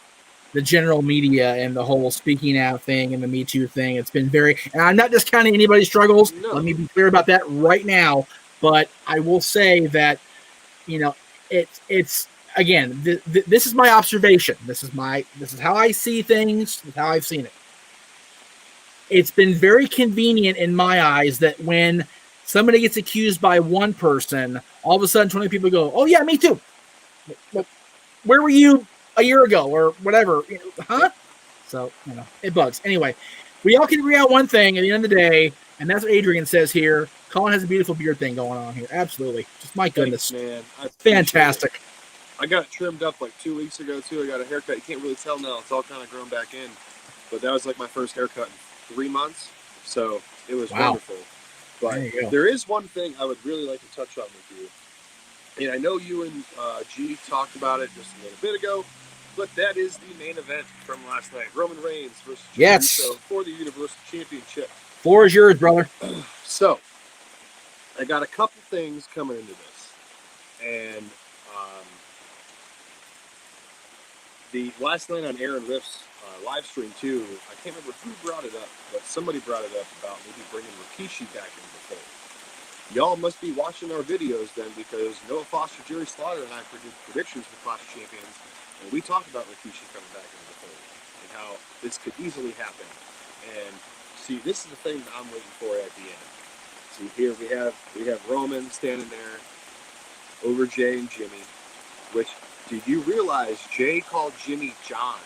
the general media and the whole speaking out thing and the Me Too thing. It's been very, and I'm not discounting anybody's struggles. No. Let me be clear about that right now. But I will say that, you know, it's again, this is my observation. This is how I see things. This is how I've seen it. It's been very convenient in my eyes that when somebody gets accused by one person, all of a sudden 20 people go, "Oh yeah, me too." Where were you a year ago or whatever? Huh? So, you know, it bugs. Anyway, we all can agree on one thing at the end of the day, and that's what Adrian says here. Colin has a beautiful beard thing going on here. Absolutely. Just my goodness. Thanks, man. Fantastic. I got it trimmed up like 2 weeks ago, too. I got a haircut. You can't really tell now. It's all kind of grown back in. But that was like my first haircut in 3 months. So it was wonderful. But there is one thing I would really like to touch on with you. And I know you and G talked about it just a little bit ago, but that is the main event from last night. Roman Reigns versus Jey Uso for the Universal Championship. Floor is yours, brother. So, I got a couple things coming into this. And the last night on Aaron Riff's live stream, too, I can't remember who brought it up, but somebody brought it up about maybe bringing Rikishi back into the fold. Y'all must be watching our videos then, because Noah Foster, Jerry Slaughter, and I did predictions for Clash of Champions, and we talked about Rikishi coming back into the fold and how this could easily happen. And see, this is the thing that I'm waiting for at the end. See, here we have Roman standing there over Jay and Jimmy. Which, do you realize Jay called Jimmy John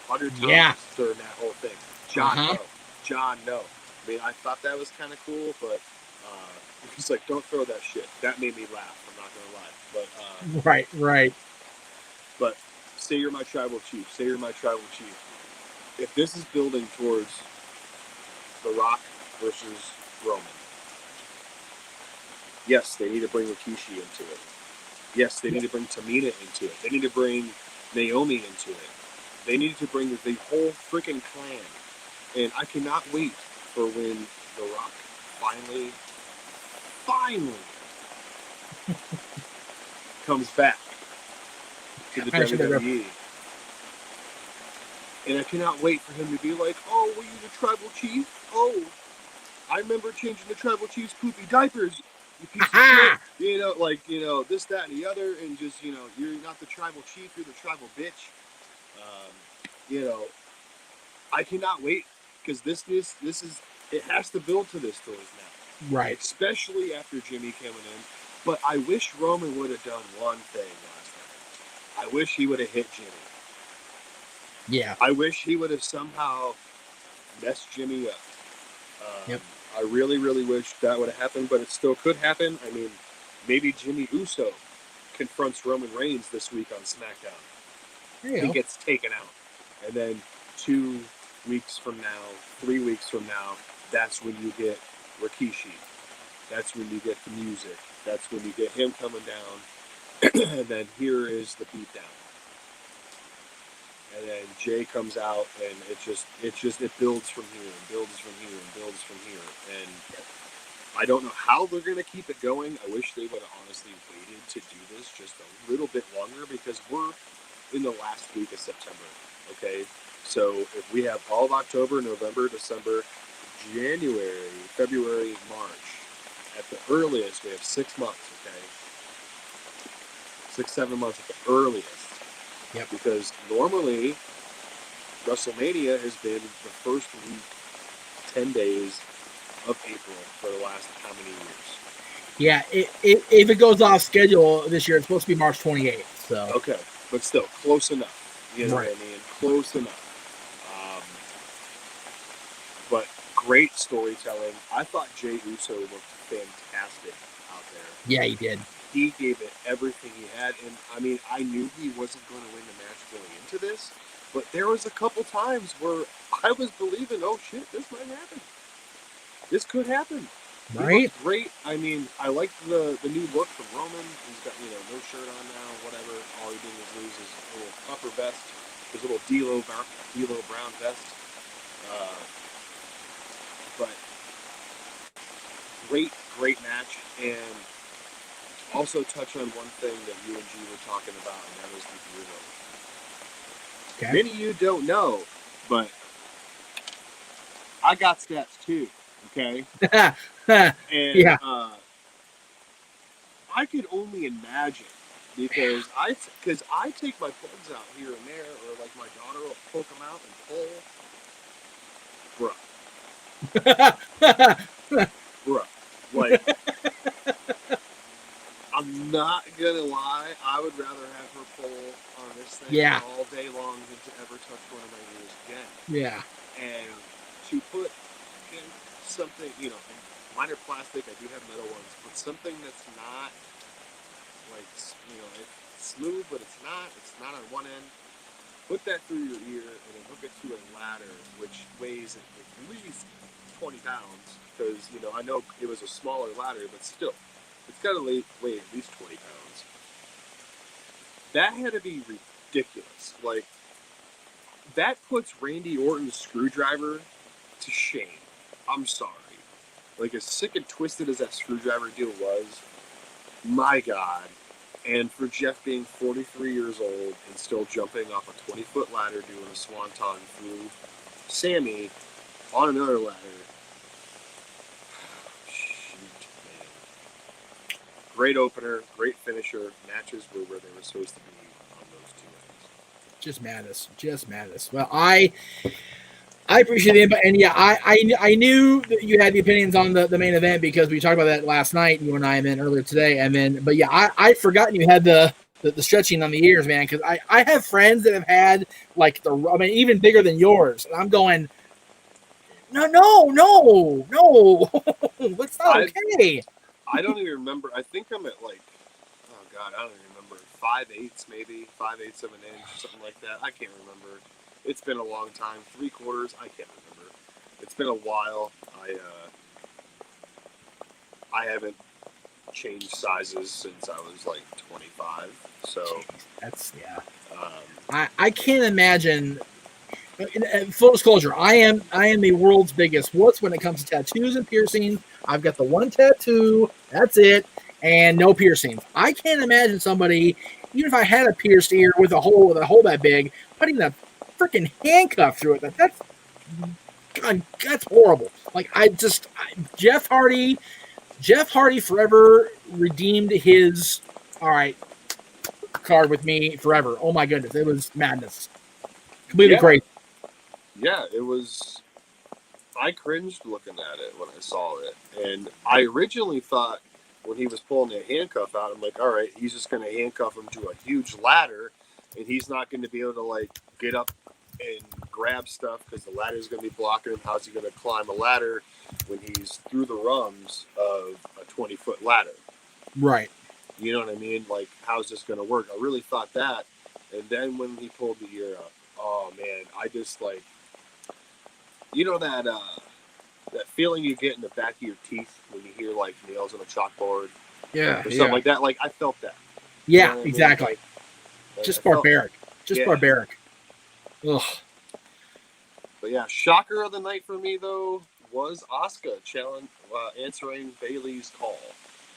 100 times during that whole thing? John, no. John, no. I mean, I thought that was kind of cool, but he's like, don't throw that shit. That made me laugh. I'm not going to lie. But Right. But say you're my tribal chief. Say you're my tribal chief. If this is building towards The Rock versus Roman, yes, they need to bring Rikishi into it. Yes, they need to bring Tamina into it. They need to bring Naomi into it. They need to bring the whole freaking clan. And I cannot wait for when The Rock finally comes back to the WWE. And I cannot wait for him to be like, oh, were you the tribal chief? Oh, I remember changing the tribal chief's poopy diapers. You piece of shit. You know, like, you know, this, that, and the other. And just, you know, you're not the tribal chief. You're the tribal bitch. You know, I cannot wait because this is, it has to build to this towards now. Right. Especially after Jimmy coming in. But I wish Roman would have done one thing last night. I wish he would have hit Jimmy. Yeah. I wish he would have somehow messed Jimmy up. Yep. I really, really wish that would have happened, but it still could happen. I mean, maybe Jimmy Uso confronts Roman Reigns this week on SmackDown. He gets taken out. And then 2 weeks from now, 3 weeks from now, that's when you get Rikishi. That's when you get the music. That's when you get him coming down. And then here is the beatdown. And then Jay comes out, and it builds from here, and builds from here, and builds from here. And I don't know how they're going to keep it going. I wish they would have honestly waited to do this just a little bit longer, because we're in the last week of September, okay? So if we have all of October, November, December, January, February, March, at the earliest, we have 6 months, okay? 6-7 months at the earliest. Yep. Because normally, WrestleMania has been the first week, 10 days of April for the last how many years? Yeah, if it goes off schedule this year, it's supposed to be March 28th. So okay, but still close enough. You know right. what I mean? Close enough. But great storytelling. I thought Jey Uso looked fantastic out there. Yeah, he did. He gave it everything he had, and I mean, I knew he wasn't going to win the match going into this, but there was a couple times where I was believing, oh shit, this might happen. This could happen. Right? He looked great. I mean, I liked the new look from Roman. He's got, you know, no shirt on now, whatever. All he did was lose his little upper vest, his little D'Lo Brown vest. But great match, and also touch on one thing that you and G were talking about, and that was the Miro. Okay. Many of you don't know, but I got stats too, okay? And yeah. I could only imagine, because I take my plugs out here and there, or like my daughter will poke them out and pull. Bruh. Like, I'm not gonna lie, I would rather have her pull on this thing all day long than to ever touch one of my ears again. Yeah. And to put in something, you know, minor plastic, I do have metal ones, but something that's not, like, you know, it's smooth, but it's not on one end. Put that through your ear and then hook it to a ladder, which weighs at least 20 pounds, because, you know, I know it was a smaller ladder, but still, it's got to weigh at least 20 pounds. That had to be ridiculous. Like, that puts Randy Orton's screwdriver to shame. I'm sorry. Like, as sick and twisted as that screwdriver deal was, my God. And for Jeff being 43 years old and still jumping off a 20-foot ladder doing a swanton through Sammy on another ladder. Shoot, man. Great opener, great finisher. Matches were where they were supposed to be on those two ends. Just madness. Well, I appreciate it, and yeah, I knew that you had the opinions on the main event because we talked about that last night, you and I, and then earlier today, and then, but yeah, I'd forgotten you had the stretching on the ears, man, because I have friends that have had like even bigger than yours, and I'm going, no, it's not okay. I don't even remember. I think I'm at like, oh God, I don't remember. 5/8 maybe, 5/8 of an inch, something like that. I can't remember. It's been a long time. 3/4, I can't remember. It's been a while. I haven't changed sizes since I was like 25. So that's I can't imagine. Full disclosure, I am the world's biggest wuss when it comes to tattoos and piercings. I've got the one tattoo, that's it, and no piercings. I can't imagine somebody, even if I had a pierced ear with a hole that big, putting a freaking handcuff through it. God, that's horrible. Like Jeff Hardy forever redeemed his card with me forever. Oh my goodness, it was madness. Completely crazy. Yeah, it was. I cringed looking at it when I saw it, and I originally thought when he was pulling the handcuff out, I'm like, all right, he's just going to handcuff him to a huge ladder, and he's not going to be able to like get up and grab stuff because the ladder is going to be blocking him. How's he going to climb a ladder when he's through the rungs of a 20-foot ladder? Right. You know what I mean? Like, how's this going to work? I really thought that, and then when he pulled the ear out, oh man, I just like. You know that feeling you get in the back of your teeth when you hear like nails on a chalkboard, or something like that. Like I felt that. Yeah, you know exactly. I mean? Like, just barbaric. Barbaric. Ugh. But yeah, shocker of the night for me though was Asuka answering Bailey's call.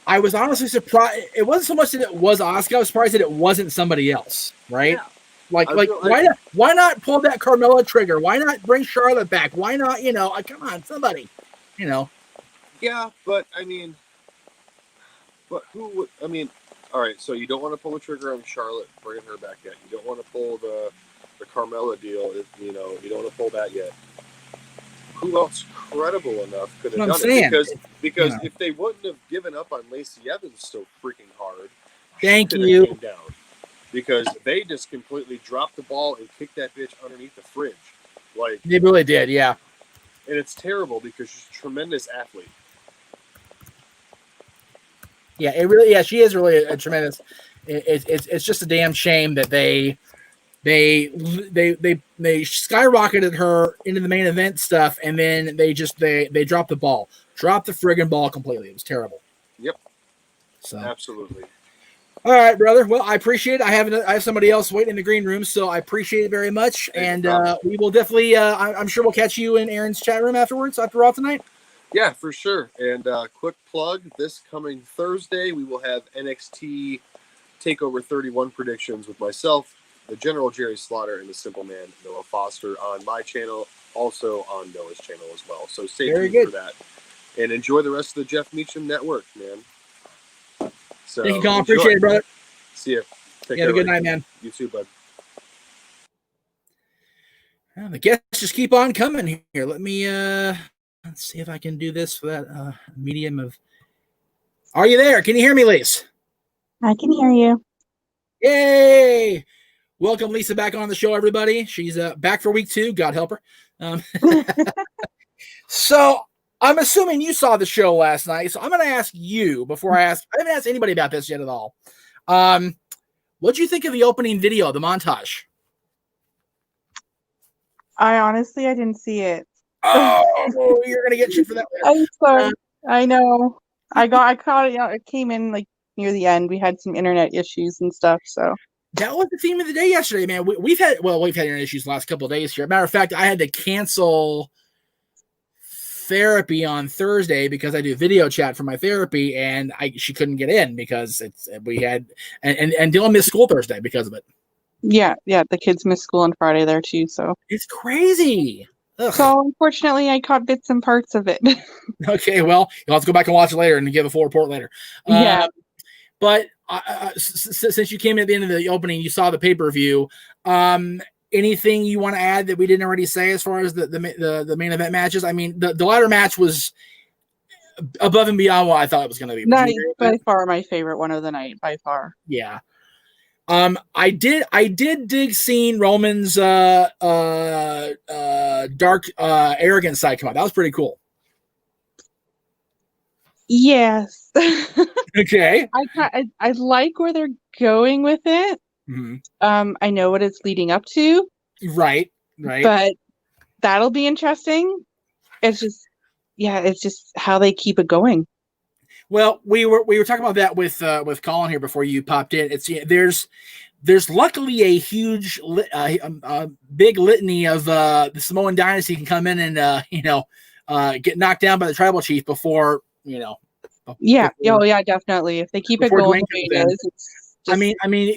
I was honestly surprised. It wasn't so much that it was Asuka. I was surprised that it wasn't somebody else. Right. Yeah. Why not pull that Carmella trigger? Why not bring Charlotte back? Why not, come on, somebody, Yeah, but who would, all right, so you don't want to pull the trigger on Charlotte, bringing her back yet. You don't want to pull the Carmella deal, you don't want to pull that yet. Who else credible enough could have done it? Because if they wouldn't have given up on Lacey Evans so freaking hard, thank you. Came down. Because they just completely dropped the ball and kicked that bitch underneath the fridge. Like they really did, yeah. And it's terrible because she's a tremendous athlete. Yeah, she is really a tremendous. It's just a damn shame that they skyrocketed her into the main event stuff, and then they dropped the ball, dropped the friggin' ball completely. It was terrible. Yep. So absolutely. All right, brother. Well, I appreciate it. I have somebody else waiting in the green room, so I appreciate it very much. And we will definitely, I'm sure we'll catch you in Aaron's chat room after Raw tonight. Yeah, for sure. And quick plug, this coming Thursday, we will have NXT TakeOver 31 predictions with myself, the General Jerry Slaughter, and the Simple Man Noah Foster on my channel, also on Noah's channel as well. So stay tuned for that. And enjoy the rest of the Jeff Meacham Network, man. So, thank you, Colin. Appreciate it, brother. See you. Have a good night, man. You too, bud. Well, the guests just keep on coming here. Let me let's see if I can do this for that medium of. Are you there? Can you hear me, Lise? I can hear you. Yay! Welcome Lisa back on the show, everybody. She's back for week 2. God help her. So I'm assuming you saw the show last night, so I'm going to ask you before I haven't asked anybody about this yet at all. What'd you think of the opening video, the montage? I didn't see it. Oh, you're going to get shit for that later. I'm sorry. I know. I caught it. It came in like near the end. We had some internet issues and stuff, so. That was the theme of the day yesterday, man. We've had internet issues the last couple of days here. Matter of fact, I had to cancel therapy on Thursday because I do video chat for my therapy, and she couldn't get in because and Dylan missed school Thursday because of it. Yeah, the kids missed school on Friday there too, so it's crazy. Ugh. So unfortunately, I caught bits and parts of it. Okay, well, you'll have to go back and watch it later and give a full report later. Yeah, but since you came at the end of the opening, you saw the pay-per-view. Anything you want to add that we didn't already say as far as the main event matches? I mean, the ladder match was above and beyond what I thought it was going to be. By far my favorite one of the night, by far. Yeah. I did dig seeing Roman's dark arrogant side come out. That was pretty cool. Yes. Okay. I like where they're going with it. Mhm. I know what it's leading up to, Right. Right. but that'll be interesting. It's just how they keep it going. Well, we were talking about that with Colin here before you popped in. It's there's luckily a huge big litany of the Samoan dynasty can come in and get knocked down by the tribal chief before Yeah. before, Oh, yeah, definitely. If they keep it before going Dwayne the way comes it in. is, it's just, I mean,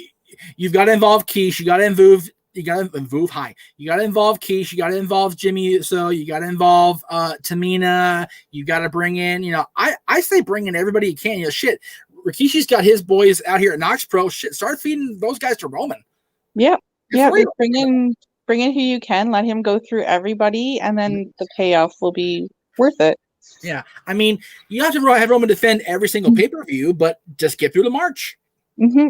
you've got to involve Keish. You got to involve. You got to involve high. You got to involve Keish. You got to involve Jimmy. So you got to involve Tamina. You got to bring in. I say bring in everybody you can. Shit. Rikishi's got his boys out here at Nox Pro. Shit, start feeding those guys to Roman. yeah. It's real. Bring in who you can. Let him go through everybody, and then the payoff will be worth it. Yeah, I mean, you don't have to have Roman defend every single pay-per-view, but just get through the March. Mm-hmm.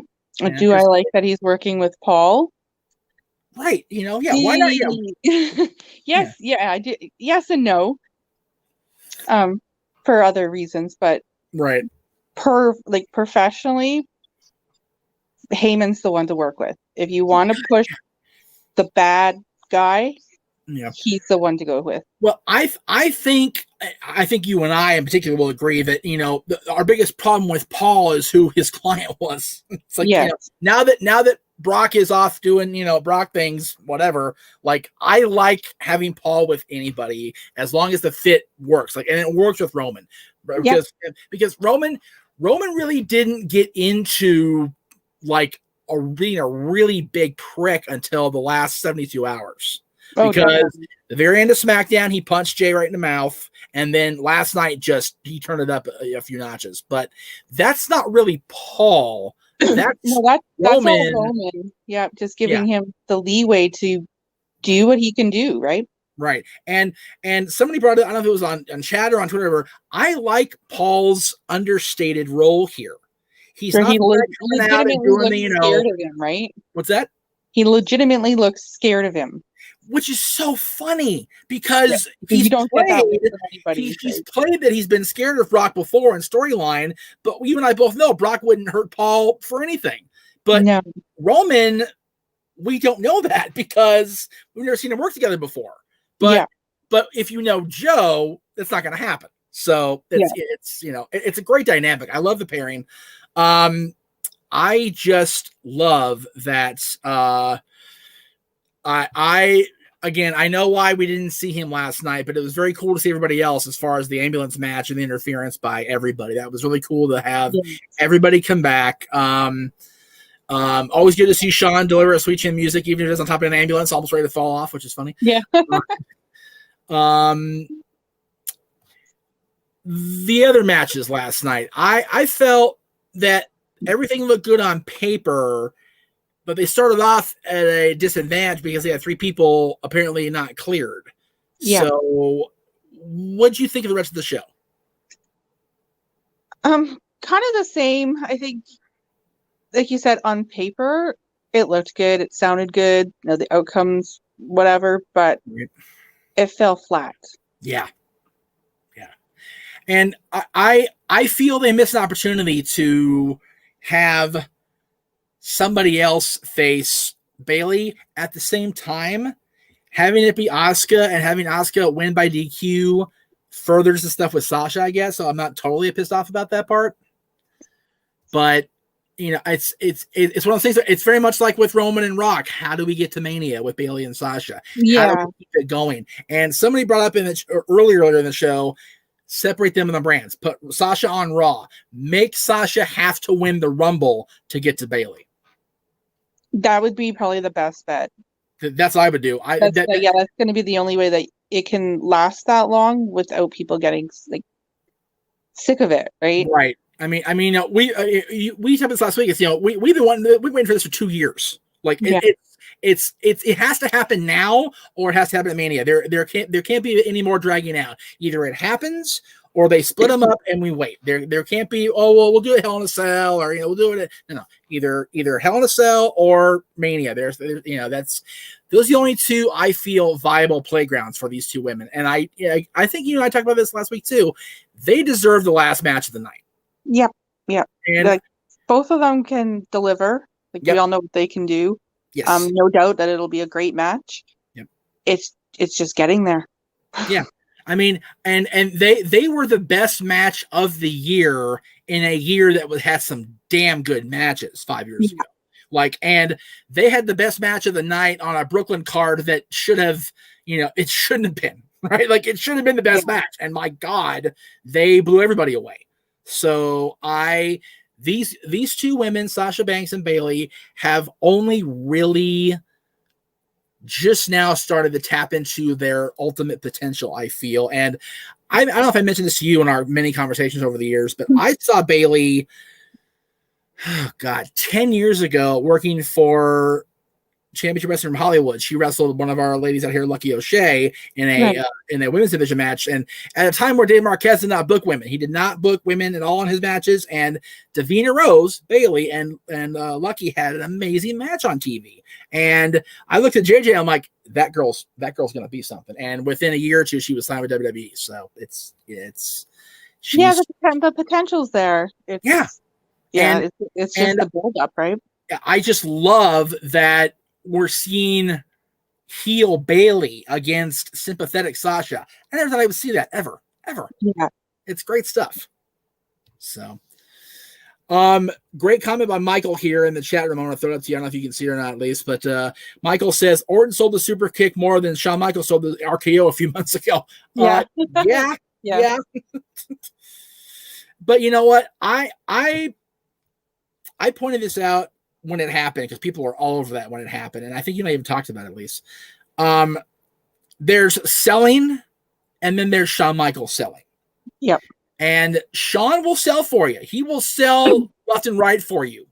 Do I like that he's working with Paul? Right. Yeah, why not? Yes, yeah, I do. Yes and no. For other reasons, but right. Professionally, Heyman's the one to work with. If you want to push the bad guy, he's the one to go with. Well, I think you and I in particular will agree that our biggest problem with Paul is who his client was. It's like now that Brock is off doing Brock things, whatever. Like I like having Paul with anybody as long as the fit works. And it works with Roman because Roman really didn't get into being a really big prick until the last 72 hours. Because the very end of SmackDown, he punched Jay right in the mouth, and then last night he turned it up a few notches. But that's not really Paul. That's Roman. All Roman. Yeah, just giving him the leeway to do what he can do, right? Right. And somebody brought it, I don't know if it was on chat or on Twitter, whatever. I like Paul's understated role here. He's not coming out and doing scared of him, right? What's that? He legitimately looks scared of him. Which is so funny because he's played that he's been scared of Brock before in storyline, but you and I both know Brock wouldn't hurt Paul for anything. But Roman, we don't know that because we've never seen them work together before. But if you know Joe, that's not going to happen. So it's a great dynamic. I love the pairing. I just love that. I know why we didn't see him last night, but it was very cool to see everybody else as far as the ambulance match and the interference by everybody. That was really cool to have everybody come back. Always good to see Sean deliver a sweet chin music, even if it's on top of an ambulance, almost ready to fall off, which is funny. Yeah. The other matches last night, I felt that everything looked good on paper, but they started off at a disadvantage because they had 3 people apparently not cleared. Yeah. So what do you think of the rest of the show? Kind of the same. I think, like you said, on paper, it looked good. It sounded good. The outcomes, whatever, but it fell flat. Yeah. Yeah. And I feel they missed an opportunity to have somebody else face Bailey at the same time. Having it be Asuka and having Asuka win by DQ furthers the stuff with Sasha, I guess. So I'm not totally pissed off about that part. But it's one of those things. It's very much like with Roman and Rock. How do we get to Mania with Bailey and Sasha? Yeah. How do we keep it going? And somebody brought up earlier in the show, separate them in the brands. Put Sasha on Raw. Make Sasha have to win the Rumble to get to Bailey. That would be probably the best bet. That's what I would do. That's going to be the only way that it can last that long without people getting sick of it, right? Right. I mean, we said this last week. It's we've been waiting for this for 2 years. It has to happen now, or it has to happen at Mania. There can't be any more dragging out. Either it happens, or they split them up and we wait. There can't be, we'll do it Hell in a Cell, or we'll do it. No. Either Hell in a Cell or Mania. Those are the only 2 I feel viable playgrounds for these 2 women. And I think I talked about this last week too. they deserve the last match of the night. Yep. And both of them can deliver. Like we all know what they can do. Yes. No doubt that it'll be a great match. Yep. It's just getting there. Yeah. I mean, and they were the best match of the year in a year that had some damn good matches 5 years ago. Like, and they had the best match of the night on a Brooklyn card that should have, it shouldn't have been, right? Like, it should have been the best match. And my God, they blew everybody away. So these two women, Sasha Banks and Bailey, have only really just now started to tap into their ultimate potential, I feel. And I don't know if I mentioned this to you in our many conversations over the years, but I saw Bailey, 10 years ago working for Championship Wrestling from Hollywood. She wrestled one of our ladies out here, Lucky O'Shea, in a women's division match. And at a time where Dave Marquez did not book women, he did not book women at all in his matches. And Davina Rose, Bailey, and Lucky had an amazing match on TV. And I looked at JJ, I'm like, that girl's gonna be something. And within a year or two, she was signed with WWE. So it's the potential's there. It's just the build up, right? I just love that we're seeing heel Bailey against sympathetic Sasha. I never thought I would see that ever. Yeah. It's great stuff. So, great comment by Michael here in the chat room. I want to throw it up to you. I don't know if you can see it or not, at least, but Michael says Orton sold the super kick more than Shawn Michaels sold the RKO a few months ago. Yeah. Yeah. But you know what? I pointed this out when it happened because people were all over that when it happened. And I think you and I even talked about it at least. There's selling and then there's Shawn Michaels selling. Yep. And Shawn will sell for you. He will sell left and right for you,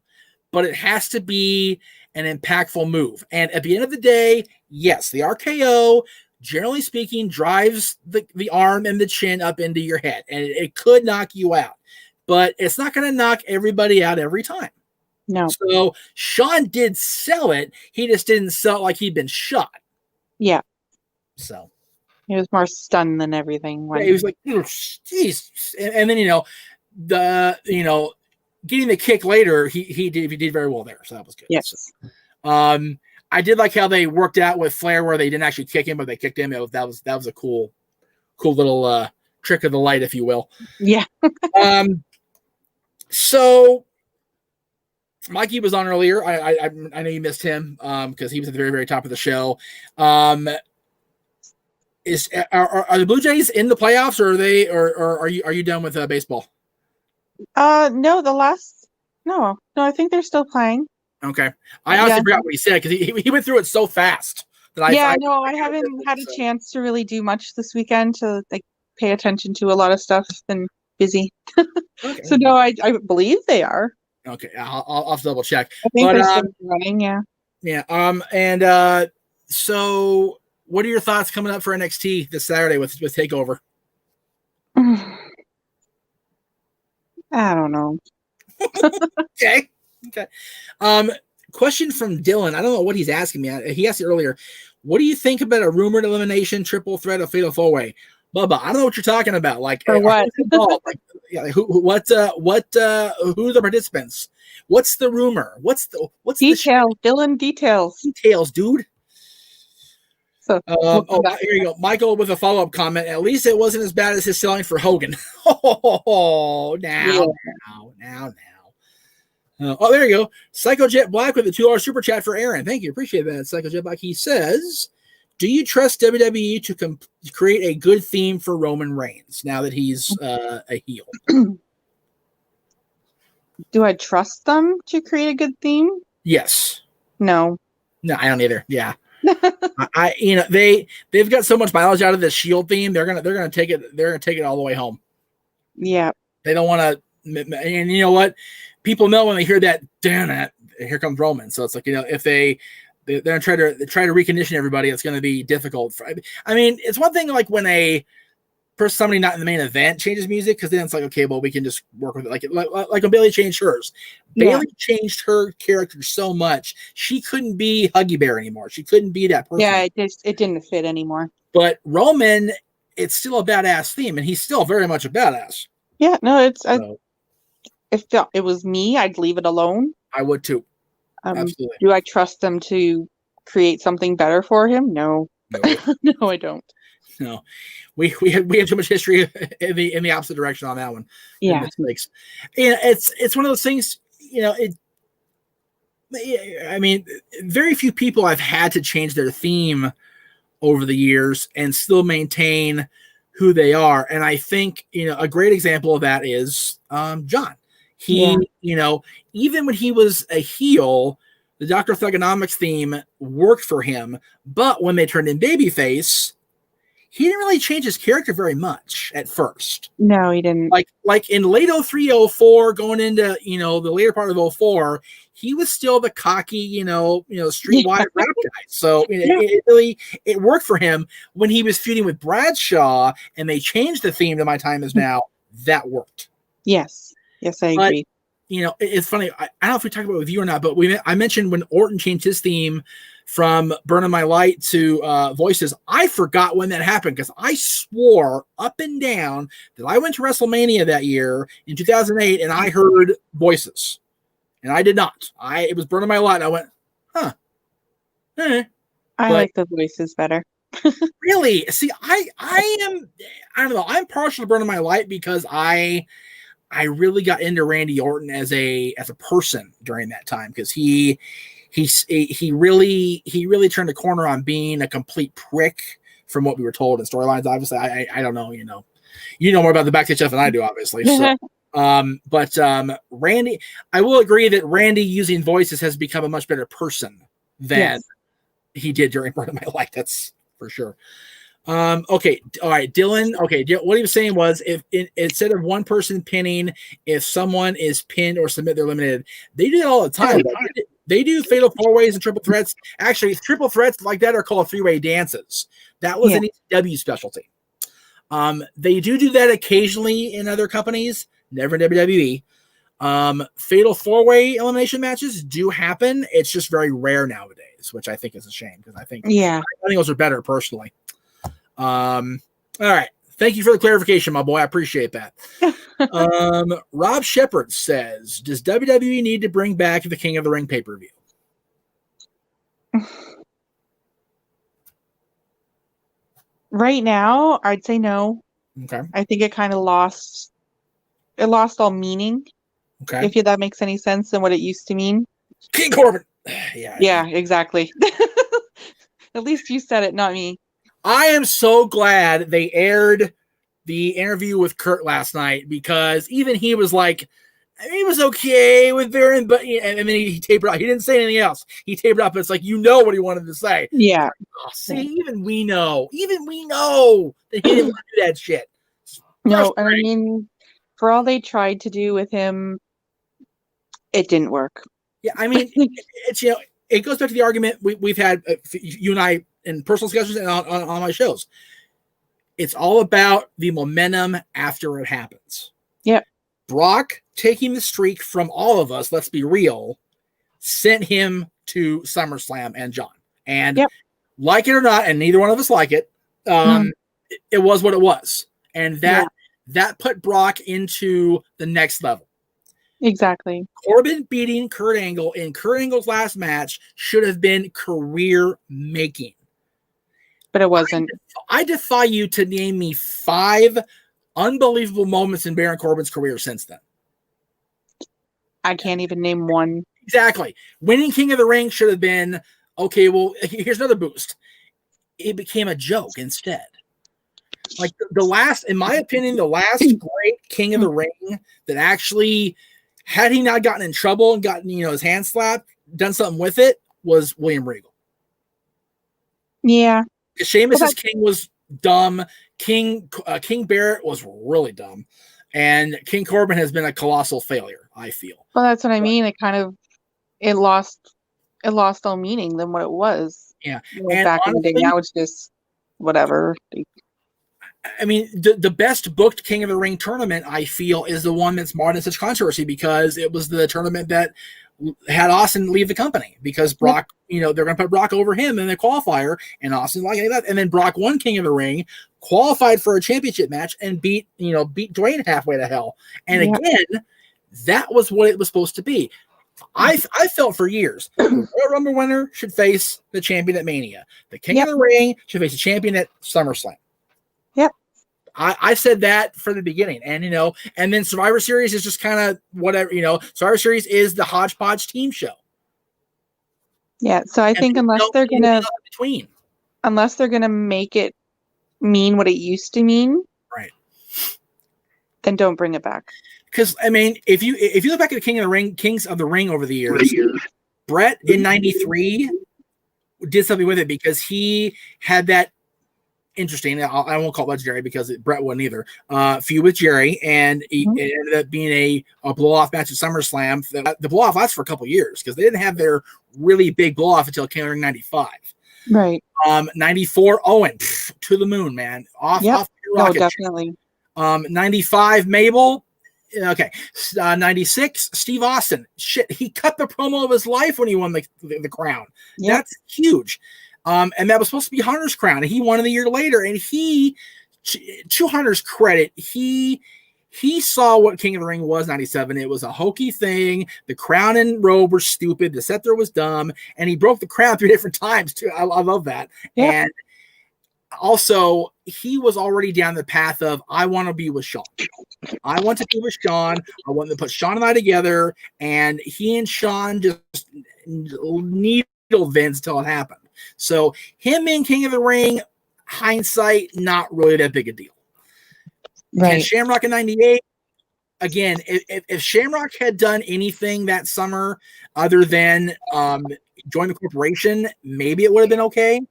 but it has to be an impactful move. And at the end of the day, yes, the RKO, generally speaking, drives the arm and the chin up into your head, and it could knock you out, but it's not going to knock everybody out every time. No. So Shawn did sell it. He just didn't sell it like he'd been shot. Yeah. So he was more stunned than everything. He was like, "Jeez!" And then getting the kick later, he did very well there. So that was good. Yes. So, I did like how they worked out with Flair, where they didn't actually kick him, but they kicked him. That was a cool little trick of the light, if you will. Yeah. So Mikey was on earlier. I know you missed him because he was at the very, very top of the show. Are the Blue Jays in the playoffs, or are you done with baseball? No, I think they're still playing. Okay, I honestly forgot what he said because he went through it so fast that I haven't had a chance to really do much this weekend to pay attention to a lot of stuff. Been busy. Okay. So no, I believe they are. Okay, I'll have to double check. I think they're still running. Yeah. Yeah. And so what are your thoughts coming up for NXT this Saturday with Takeover? I don't know. Okay. Question from Dylan. I don't know what he's asking me. He asked it earlier. What do you think about a rumored elimination triple threat of Fatal 4-Way? Bubba, I don't know what you're talking about. Like, or what? Who are the participants? What's the rumor? What's details? Dylan, details, dude. So, here you go. Michael with a follow-up comment. At least it wasn't as bad as his selling for Hogan. Now. Oh, there you go. Psycho Jet Black with a $2 super chat for Aaron. Thank you. Appreciate that. Psycho Jet Black. He says, do you trust WWE to create a good theme for Roman Reigns now that he's a heel? Do I trust them to create a good theme? Yes. No, I don't either. Yeah. They've got so much mileage out of this Shield theme. They're gonna take it all the way home. Yeah. They don't want to. And you know what? People know when they hear that, damn it, here comes Roman. So it's like, if they're gonna try to recondition everybody, it's gonna be difficult. I mean, it's one thing like when somebody not in the main event changes music, because then it's like, okay, well, we can just work with it. Like when Bailey changed hers. Bailey changed her character so much she couldn't be Huggy Bear anymore. She couldn't be that person. Yeah, it didn't fit anymore. But Roman, it's still a badass theme, and he's still very much a badass. Yeah, no, So, if it was me, I'd leave it alone. I would too. Absolutely. Do I trust them to create something better for him? No. No. No, I don't. No, we have too much history in the opposite direction on that one. Yeah, mistakes. It's one of those things. I mean, very few people have had to change their theme over the years and still maintain who they are. And I think a great example of that is John. He, even when he was a heel, the Dr. Thugonomics theme worked for him. But when they turned in babyface, he didn't really change his character very much at first. No, he didn't. Like in late 03, 04, going into the later part of 04, he was still the cocky, streetwise rap guy. So it worked for him when he was feuding with Bradshaw, and they changed the theme to My Time Is Now. That worked. Yes, I agree. It's funny. I don't know if we talked about it with you or not, but I mentioned when Orton changed his theme from Burning My Light to Voices. I forgot when that happened because I swore up and down that I went to WrestleMania that year in 2008 and I heard Voices, and I did not. It was Burning My Light, and I went, huh. I like the Voices better. Really? See, I don't know. I'm partial to Burning My Light because I really got into Randy Orton as a person during that time because he really turned the corner on being a complete prick from what we were told in storylines. Obviously, I don't know, you know more about the backstage stuff than I do, obviously. So, but Randy, I will agree that Randy using Voices has become a much better person than he did during Burning My Light. That's for sure. Okay. All right. Dylan. Okay. What he was saying was instead of one person pinning, if someone is pinned or submit, they're eliminated. They do that all the time. They do fatal four ways and triple threats. Actually, triple threats like that are called three-way dances. That was an ECW specialty. They do that occasionally in other companies, never in WWE. Fatal four-way elimination matches do happen. It's just very rare nowadays, which I think is a shame because I think those are better personally. All right. Thank you for the clarification, my boy. I appreciate that. Rob Shepard says, does WWE need to bring back the King of the Ring pay-per-view? Right now, I'd say no. Okay. I think it kind of lost all meaning. Okay. If that makes any sense than what it used to mean. King Corbin. Yeah, exactly. At least you said it, not me. I am so glad they aired the interview with Kurt last night because even he was like, he was okay with Baron, but and then he tapered out. He didn't say anything else. He tapered up. It's like, what he wanted to say. Yeah. Oh, see, even we know that he didn't want to do that shit. No, and I mean, for all they tried to do with him, it didn't work. Yeah, I mean, it's it goes back to the argument we've had, you and I, in personal discussions and on my shows. It's all about the momentum after it happens. Yeah. Brock taking the streak from all of us, let's be real, sent him to SummerSlam and John. And like it or not, and neither one of us like it, it was what it was. And that put Brock into the next level. Exactly. Corbin beating Kurt Angle in Kurt Angle's last match should have been career making. But it wasn't. I defy you to name me 5 unbelievable moments in Baron Corbin's career since then. I can't even name one. Exactly. Winning King of the Ring should have been, okay, well, here's another boost. It became a joke instead. Like the last, in my opinion, the last great King of the Ring that actually, had he not gotten in trouble and gotten, his hand slapped, done something with it, was William Regal. Yeah. Sheamus's King was dumb. King Barrett was really dumb. And King Corbin has been a colossal failure, I feel. Well, that's what I mean. It lost all meaning than what it was. Yeah. And back honestly, in the day, now it's just whatever. I mean, the best booked King of the Ring tournament, I feel, is the one that's marred in such controversy because it was the tournament that had Austin leave the company because Brock, they're going to put Brock over him in the qualifier, and Austin like that. And then Brock won King of the Ring, qualified for a championship match, and beat Dwayne halfway to hell. And again, that was what it was supposed to be. I felt for years the Royal Rumble winner should face the champion at Mania. The King of the Ring should face the champion at SummerSlam. Yep. I said that from the beginning, and and then Survivor Series is just kind of whatever, Survivor Series is the hodgepodge team show. Yeah, so I think unless they're gonna make it mean what it used to mean, right? Then don't bring it back. Because I mean, if you look back at the Kings of the Ring over the years, Brett in '93 did something with it because he had that. Interesting. I won't call it legendary because Brett wouldn't either. Feud with Jerry, and it ended up being a blow-off match at SummerSlam. The blow-off lasted for a couple of years because they didn't have their really big blow-off until King of the Ring '95. Right. 94, Owen to the moon, man. Off the rocket. Definitely. 95, Mabel. Okay. 96, Steve Austin. Shit, he cut the promo of his life when he won the crown. Yep. That's huge. And that was supposed to be Hunter's crown, and he won it a year later. And to Hunter's credit, he saw what King of the Ring was '97. It was a hokey thing. The crown and robe were stupid. The scepter was dumb, and he broke the crown 3 different times too. I love that. Yep. And also, he was already down the path of I want to be with Shawn. I want to be with Shawn. I want to put Shawn and I together, and he and Shawn just needle Vince until it happened. So him being King of the Ring, hindsight, not really that big a deal. Right. And Shamrock in '98, again, if Shamrock had done anything that summer other than join the corporation, maybe it would have been okay.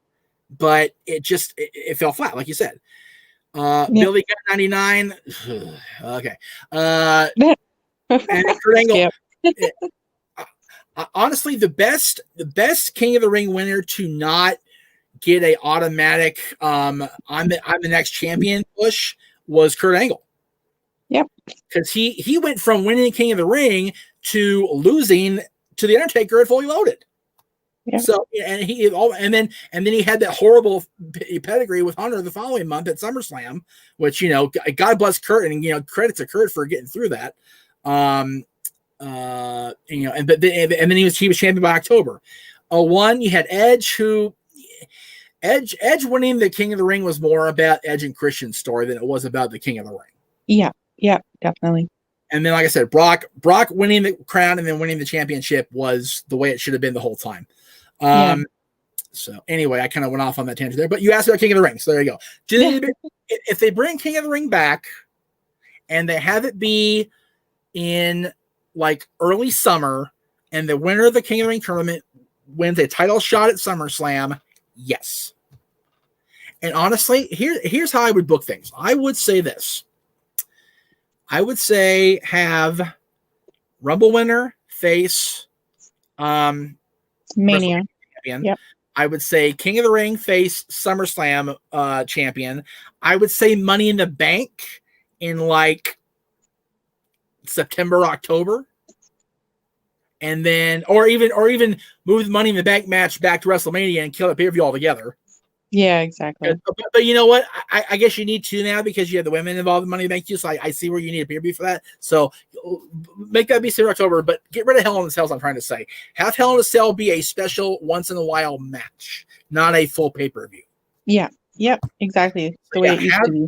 But it fell flat, like you said. Billy got '99. Okay. And Kurt Angle. Honestly, the best King of the Ring winner to not get a automatic I'm the next champion push was Kurt Angle. Yep. Because he went from winning King of the Ring to losing to the Undertaker at Fully Loaded. Yep. So and then he had that horrible pedigree with Hunter the following month at SummerSlam, which God bless Kurt, and credit to Kurt for getting through that. And then he was champion by October. 01, you had Edge, Edge winning the King of the Ring was more about Edge and Christian's story than it was about the King of the Ring. Yeah, definitely. And then, like I said, Brock winning the crown and then winning the championship was the way it should have been the whole time. So anyway, I kind of went off on that tangent there, but you asked about King of the Ring, so there you go. If they bring King of the Ring back and they have it be in like early summer, and the winner of the King of the Ring tournament wins a title shot at SummerSlam, yes. And honestly, here's how I would book things. I would say this. I would say have Rumble winner face Mania champion. Yep. I would say King of the Ring face SummerSlam champion. I would say Money in the Bank in like September, October, and then or even move the Money in the Bank match back to WrestleMania and kill the pay-per-view altogether. Yeah, exactly. But you know what? I guess you need to now because you have the women involved in Money in the Bank too. So I see where you need a pay-per-view for that. So make that be September, October, but get rid of Hell in a Cell. I'm trying to say, have Hell in a Cell be a special once in a while match, not a full pay-per-view. Yeah. Yep, exactly. The way it used to be.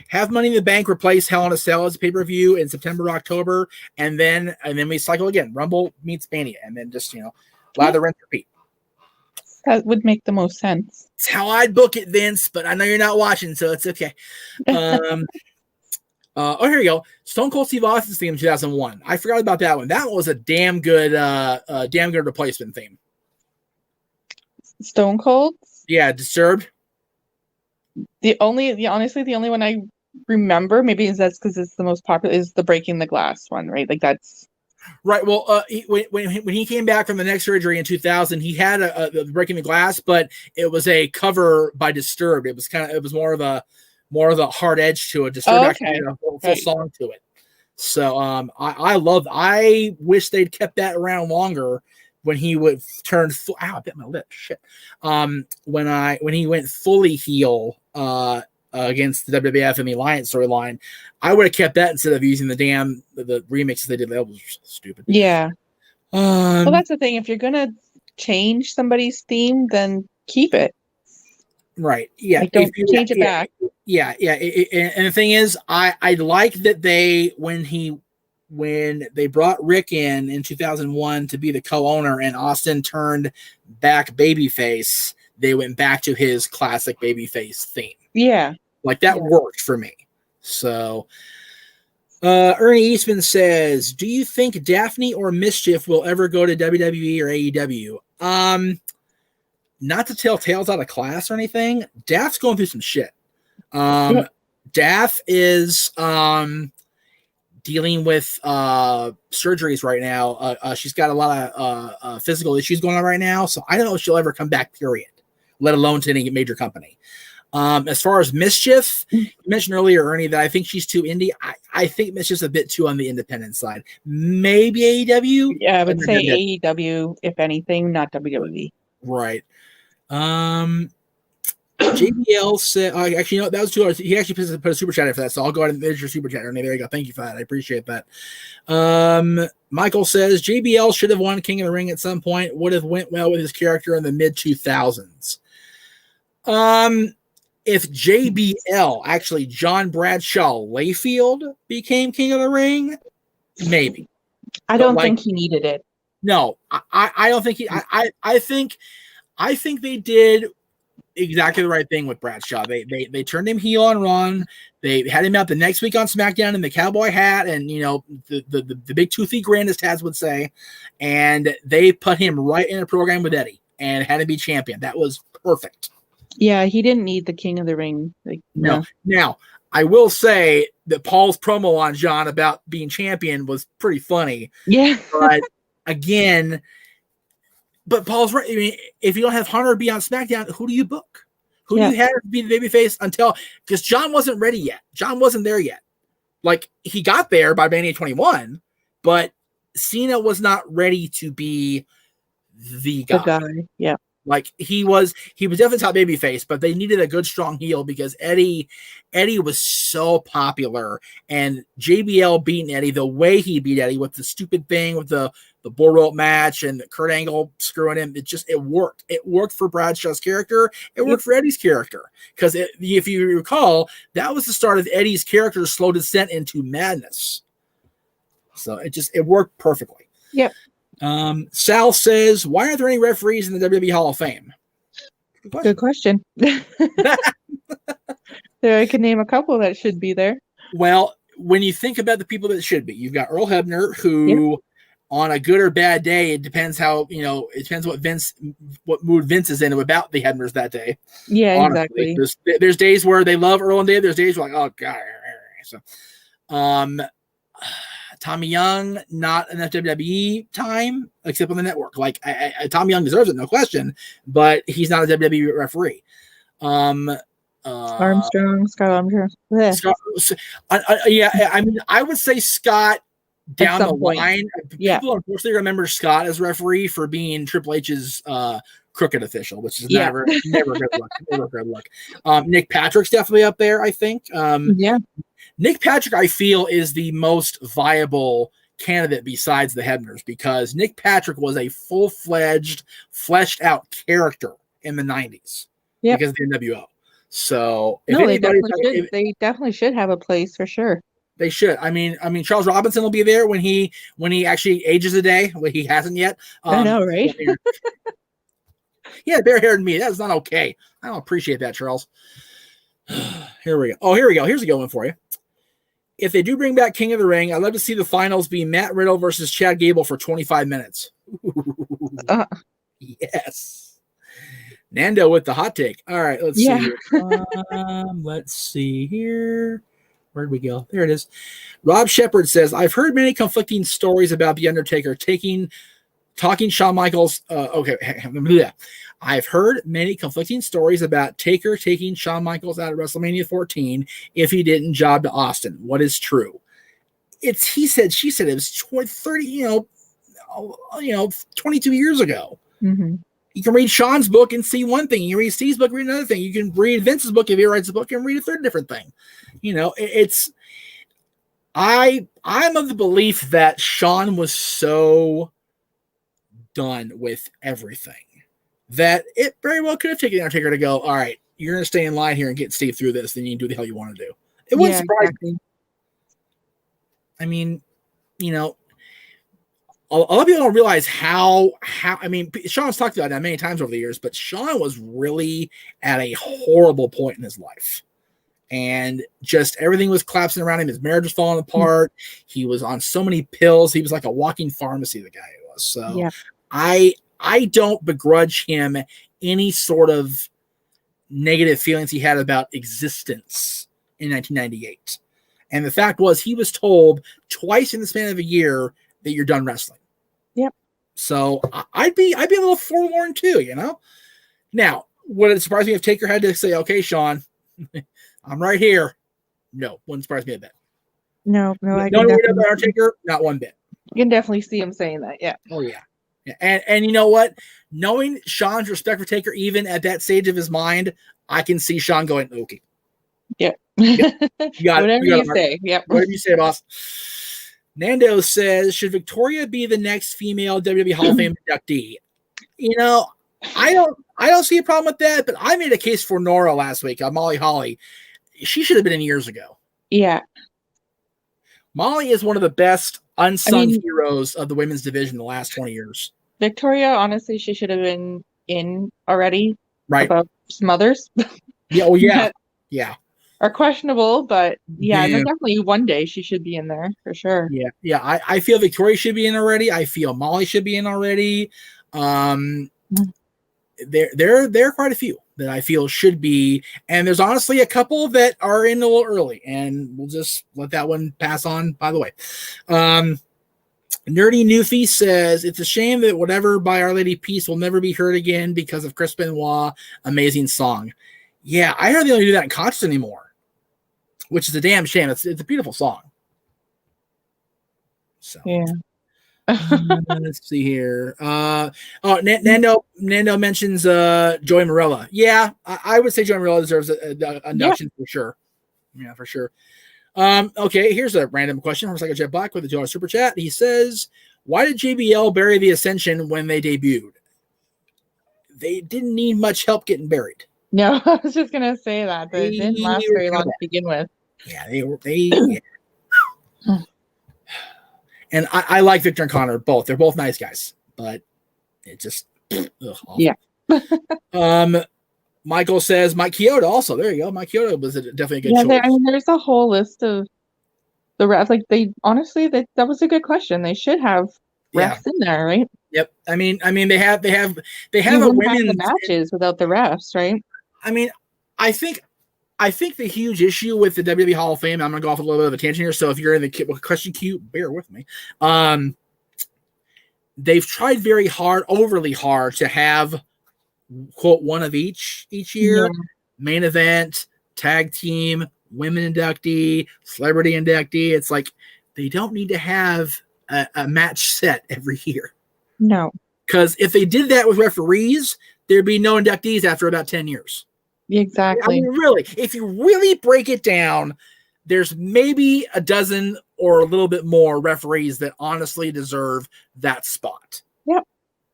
Have Money in the Bank replace Hell in a Cell as a pay-per-view in September, October, and then we cycle again. Rumble meets Mania, and then just lather, rinse, repeat. That would make the most sense. It's how I'd book it, Vince, but I know you're not watching, so it's okay. Here you go. Stone Cold Steve Austin's theme in 2001. I forgot about that one. That was a damn good replacement theme. Stone Cold? Yeah, Disturbed. Honestly, the only one I remember, maybe that's because it's the most popular, is the Breaking the Glass one, right? Like that's right. Well, when he came back from the neck surgery in 2000, he had a Breaking the Glass, but it was a cover by Disturbed. It was more of a more of the hard edge to it. Disturbed actually okay. did a full Right. song to it. So I wish they'd kept that around longer when he would turn full. Ow, I bit my lip. Shit. When he went fully heel against the WWF and the Alliance storyline, I would have kept that instead of using the remixes they did. That was stupid. Yeah. Well, that's the thing. If you're gonna change somebody's theme, then keep it. Right. Yeah. Like, don't change it back. Yeah. And the thing is, I like that when they brought Rick in 2001 to be the co-owner and Austin turned back babyface, they went back to his classic babyface theme. Yeah. Like that worked for me. So Ernie Eastman says, do you think Daphne or Mischief will ever go to WWE or AEW? Not to tell tales out of class or anything. Daph's going through some shit. Daph is dealing with surgeries right now. She's got a lot of physical issues going on right now. So I don't know if she'll ever come back, period, let alone to any major company. As far as Mischief, you mentioned earlier, Ernie, that I think she's too indie. I think Mischief's a bit too on the independent side. Maybe AEW? Yeah, I would say AEW, if anything, not WWE. Right. JBL said, actually, that was $2. He actually put a super chat in for that, so I'll go ahead and there's your super chat, Ernie. There you go. Thank you for that. I appreciate that. Michael says, JBL should have won King of the Ring at some point. Would have went well with his character in the mid-2000s. If JBL, actually John Bradshaw Layfield, became King of the Ring, maybe. I don't think he needed it. No, I don't think he. I think they did exactly the right thing with Bradshaw. They turned him heel on Raw. They had him out the next week on SmackDown in the cowboy hat and the big toothy grin, as Taz would say, and they put him right in a program with Eddie and had him be champion. That was perfect. Yeah, he didn't need the King of the Ring. No. Now, I will say that Paul's promo on John about being champion was pretty funny. Yeah. But again, Paul's right. I mean, if you don't have Hunter be on SmackDown, who do you book? Who do you have to be the babyface because John wasn't ready yet. John wasn't there yet. Like, he got there by Mania 21, but Cena was not ready to be the guy. Yeah. Like, he was definitely top babyface, but they needed a good strong heel because Eddie was so popular, and JBL beating Eddie the way he beat Eddie with the stupid thing with the bull rope match and Kurt Angle screwing him. It worked. It worked for Bradshaw's character. It worked for Eddie's character because if you recall, that was the start of Eddie's character's slow descent into madness. So it worked perfectly. Yep. Sal says, why aren't there any referees in the WWE Hall of Fame? Good question. There, I could name a couple that should be there. Well, when you think about the people that should be, you've got Earl Hebner, who on a good or bad day, it depends it depends what mood Vince is in about the Hebners that day. Yeah, honestly. exactly. There's days where they love Earl and Dave. There's days where like, oh God. So, Tommy Young, not enough WWE time, except on the network. Like, Tommy Young deserves it, no question, but he's not a WWE referee. Armstrong, Scott Armstrong. Yeah. I mean, I would say Scott down the line. Yeah. People unfortunately remember Scott as referee for being Triple H's crooked official, which is never good luck. Never good luck. Nick Patrick's definitely up there, I think. Nick Patrick, I feel, is the most viable candidate besides the Hebners because Nick Patrick was a full-fledged, fleshed-out character in the 90s because of the NWO. So they definitely should have a place for sure. They should. I mean, Charles Robinson will be there when he actually ages a day. Well, he hasn't yet. I know, right? Yeah, bare haired me. That's not okay. I don't appreciate that, Charles. Here we go. Oh, here we go. Here's a good one for you. If they do bring back King of the Ring, I'd love to see the finals be Matt Riddle versus Chad Gable for 25 minutes. Yes. Nando with the hot take. All right, let's see here. Let's see here. Where'd we go? There it is. Rob Shepard says, I've heard many conflicting stories about The Undertaker taking talking Shawn Michaels. Okay. I've heard many conflicting stories about Taker taking Shawn Michaels out of WrestleMania 14 if he didn't job to Austin. What is true? It's he said, she said. It was 30, 22 years ago. Mm-hmm. You can read Sean's book and see one thing. You read Steve's book, read another thing. You can read Vince's book if he writes a book and read a third different thing. I'm of the belief that Sean was so done with everything that it very well could have taken Undertaker to go, all right, you're going to stay in line here and get Steve through this, then you can do the hell you want to do. It wouldn't surprise me. I mean, a lot of people don't realize how Sean's talked about that many times over the years, but Sean was really at a horrible point in his life. And just everything was collapsing around him. His marriage was falling apart. He was on so many pills. He was like a walking pharmacy, the guy was. So yeah. I don't begrudge him any sort of negative feelings he had about existence in 1998. And the fact was, he was told twice in the span of a year that you're done wrestling. Yep. So I'd be a little forewarned too, Now, would it surprise me if Taker had to say, okay, Sean, I'm right here? No, wouldn't surprise me a bit. No, I don't worry about our Taker, not one bit. You can definitely see him saying that, yeah. Oh yeah. And you know what? Knowing Sean's respect for Taker, even at that stage of his mind, I can see Sean going, okay. Yeah. Yep. Whatever you say. Yep. Whatever you say, boss. Nando says, should Victoria be the next female WWE Hall of Fame inductee? I don't see a problem with that, but I made a case for Nora last week on Molly Holly. She should have been in years ago. Yeah. Molly is one of the best unsung heroes of the women's division in the last 20 years. Victoria, honestly, she should have been in already. Right. About some others. Yeah. Oh, yeah. Yeah. Are questionable, but yeah, no, definitely one day she should be in there for sure. Yeah. Yeah. I feel Victoria should be in already. I feel Molly should be in already. There are quite a few that I feel should be, and there's honestly a couple that are in a little early, and we'll just let that one pass on by the way. Nerdy Newfie says, it's a shame that Whatever by Our Lady Peace will never be heard again because of Chris Benoit. Amazing song. Yeah, I heard they only do that in concerts anymore, which is a damn shame. It's a beautiful song. So yeah. Let's see here. Nando mentions Joey Morella. Yeah, I would say Joey Morella deserves a induction for sure. Yeah, for sure. Okay, here's a random question from Psycho Jet Black with the $2 super chat. He says, why did JBL bury the Ascension when they debuted? They didn't need much help getting buried. No, I was just gonna say that. They didn't last very long to begin with. Yeah, they yeah. And I like Victor and Connor both. They're both nice guys, but it just yeah. Michael says Mike Chioda also. There you go. Mike Chioda was definitely a good choice. I mean, there's a whole list of the refs. Like they honestly, that was a good question. They should have refs in there, right? Yep. I mean, they have a women's matches without the refs, right? I mean, I think the huge issue with the WWE Hall of Fame, I'm going to go off a little bit of a tangent here. So if you're in the question queue, bear with me. They've tried very hard, overly hard, to have, quote, one of each year. Yeah. Main event, tag team, women inductee, celebrity inductee. It's like they don't need to have a match set every year. No. Because if they did that with referees, there'd be no inductees after about 10 years. Exactly. I mean, really, if you really break it down, there's maybe a dozen or a little bit more referees that honestly deserve that spot. Yep.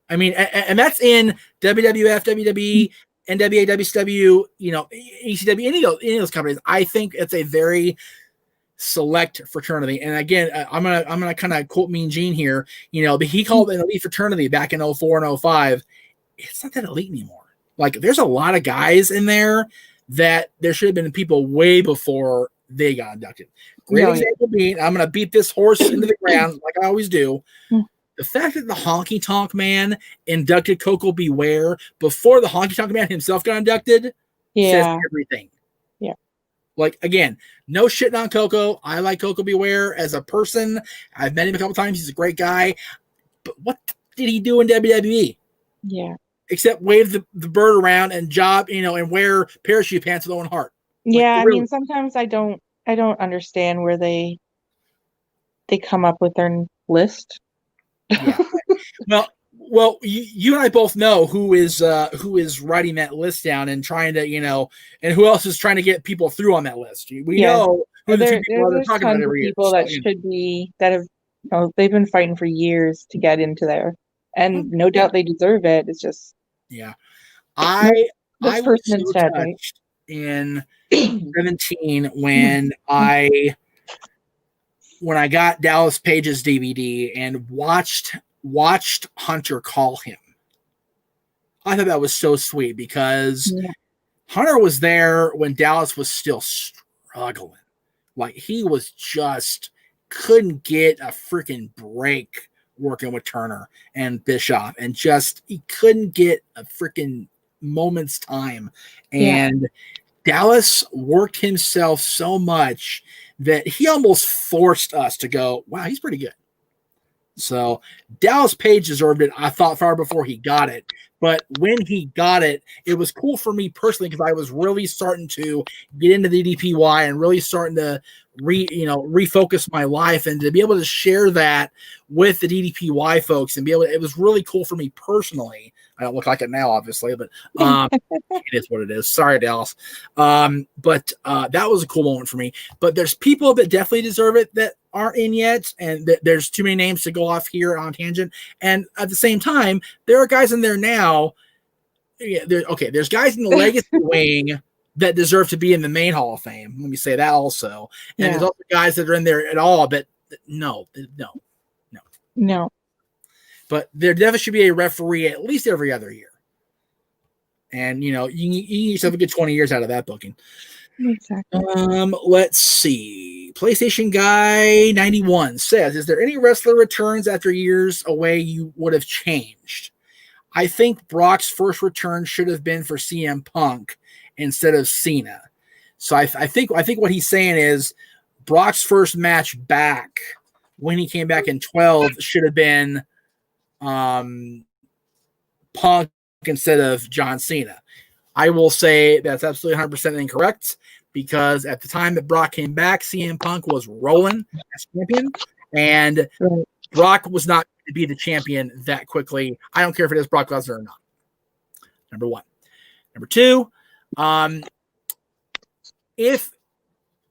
I mean, and that's in WWF, WWE, NWA, WCW, ECW, any of those companies. I think it's a very select fraternity. And again, I'm gonna kind of quote Mean Gene here. But he called it an elite fraternity back in 04 and 05. It's not that elite anymore. Like, there's a lot of guys in there that there should have been people way before they got inducted. Great example being, I'm going to beat this horse into the ground like I always do. The fact that the Honky Tonk Man inducted Coco Beware before the Honky Tonk Man himself got inducted says everything. Yeah. Like, again, no shitting on Coco. I like Coco Beware as a person. I've met him a couple times. He's a great guy. But did he do in WWE? Yeah. Except wave the bird around and job, and wear parachute pants with Owen Hart. Yeah, Like, I mean, sometimes I don't understand where they come up with their list. Yeah. Well, you and I both know who is writing that list down and trying to, and who else is trying to get people through on that list. We know who the two people are they're there's talking about tons of every year. people that should be that have they've been fighting for years to get into there, and no doubt they deserve it. It's just I this was person so instead, right? touched in 17 when I got Dallas Page's DVD and watched Hunter call him. I thought that was so sweet because Hunter was there when Dallas was still struggling. Like, he was just couldn't get a freaking break working with Turner and Bischoff, and just he couldn't get a freaking moment's time. And Dallas worked himself so much that he almost forced us to go, wow, he's pretty good. So Dallas Page deserved it, I thought, far before he got it. But when he got it, it was cool for me personally because I was really starting to get into the DPY and really starting to refocus my life, and to be able to share that with the DDPY folks and be able to, it was really cool for me personally. I don't look like it now, obviously, but it is what it is. Sorry, Dallas. But that was a cool moment for me. But there's people that definitely deserve it that aren't in yet, and there's too many names to go off here on tangent. And at the same time, there are guys in there now. Yeah, there's guys in the legacy wing that deserve to be in the main Hall of Fame. Let me say that also. And there's also guys that are in there at all, but no. But there definitely should be a referee at least every other year. And, you get yourself a good 20 years out of that booking. Exactly. Let's see. PlayStation Guy 91 says, is there any wrestler returns after years away you would have changed? I think Brock's first return should have been for CM Punk instead of Cena. So I think what he's saying is Brock's first match back when he came back in 12 should have been Punk instead of John Cena. I will say that's absolutely 100% incorrect, because at the time that Brock came back, CM Punk was rolling as champion, and Brock was not going to be the champion that quickly. I don't care if it is Brock Lesnar or not. Number one. Number two, if,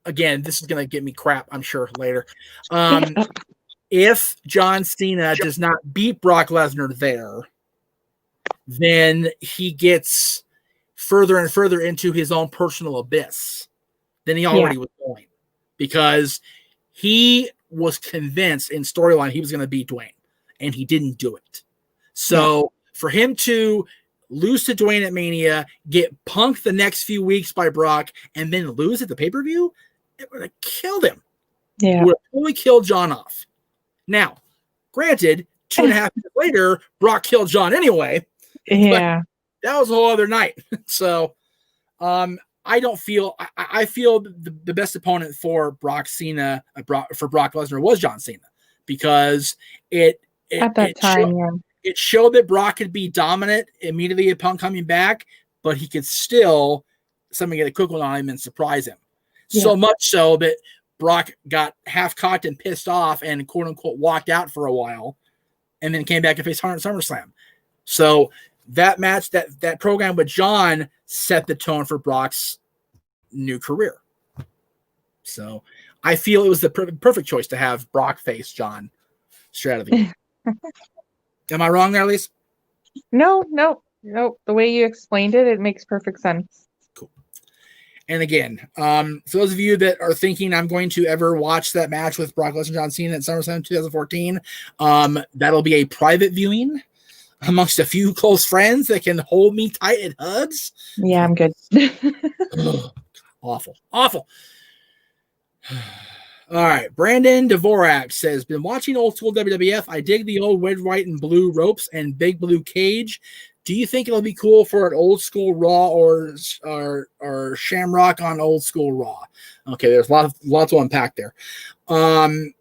again, this is going to get me crap, I'm sure, later. If John Cena does not beat Brock Lesnar there, then he gets further and further into his own personal abyss than he already was going, because he was convinced in storyline he was going to beat Dwayne, and he didn't do it. So for him to lose to Dwayne at Mania, get punked the next few weeks by Brock, and then lose at the pay-per-view, it would have killed him. It would have totally killed John off. Now, granted, 2.5 years later, Brock killed John anyway. Yeah. That was a whole other night. So I don't feel I feel the best opponent for Brock Lesnar was John Cena, because it showed that Brock could be dominant immediately upon coming back, but he could still somebody get a quick one on him and surprise him. So much so that Brock got half cocked and pissed off and quote unquote walked out for a while, and then came back and faced Hunter at SummerSlam. So that match, that program with John set the tone for Brock's new career. So I feel it was the perfect choice to have Brock face John straight out of the gate. Am I wrong there, Lise? No. The way you explained it, it makes perfect sense. Cool. And again, for those of you that are thinking I'm going to ever watch that match with Brock Lesnar and John Cena at SummerSlam 2014, that'll be a private viewing amongst a few close friends that can hold me tight in hugs. Yeah, I'm good. Awful. All right. Brandon Dvorak says, been watching old school WWF. I dig the old red, white, and blue ropes and big blue cage. Do you think it'll be cool for an old school Raw or Shamrock on old school Raw? Okay, there's lots to unpack there. I've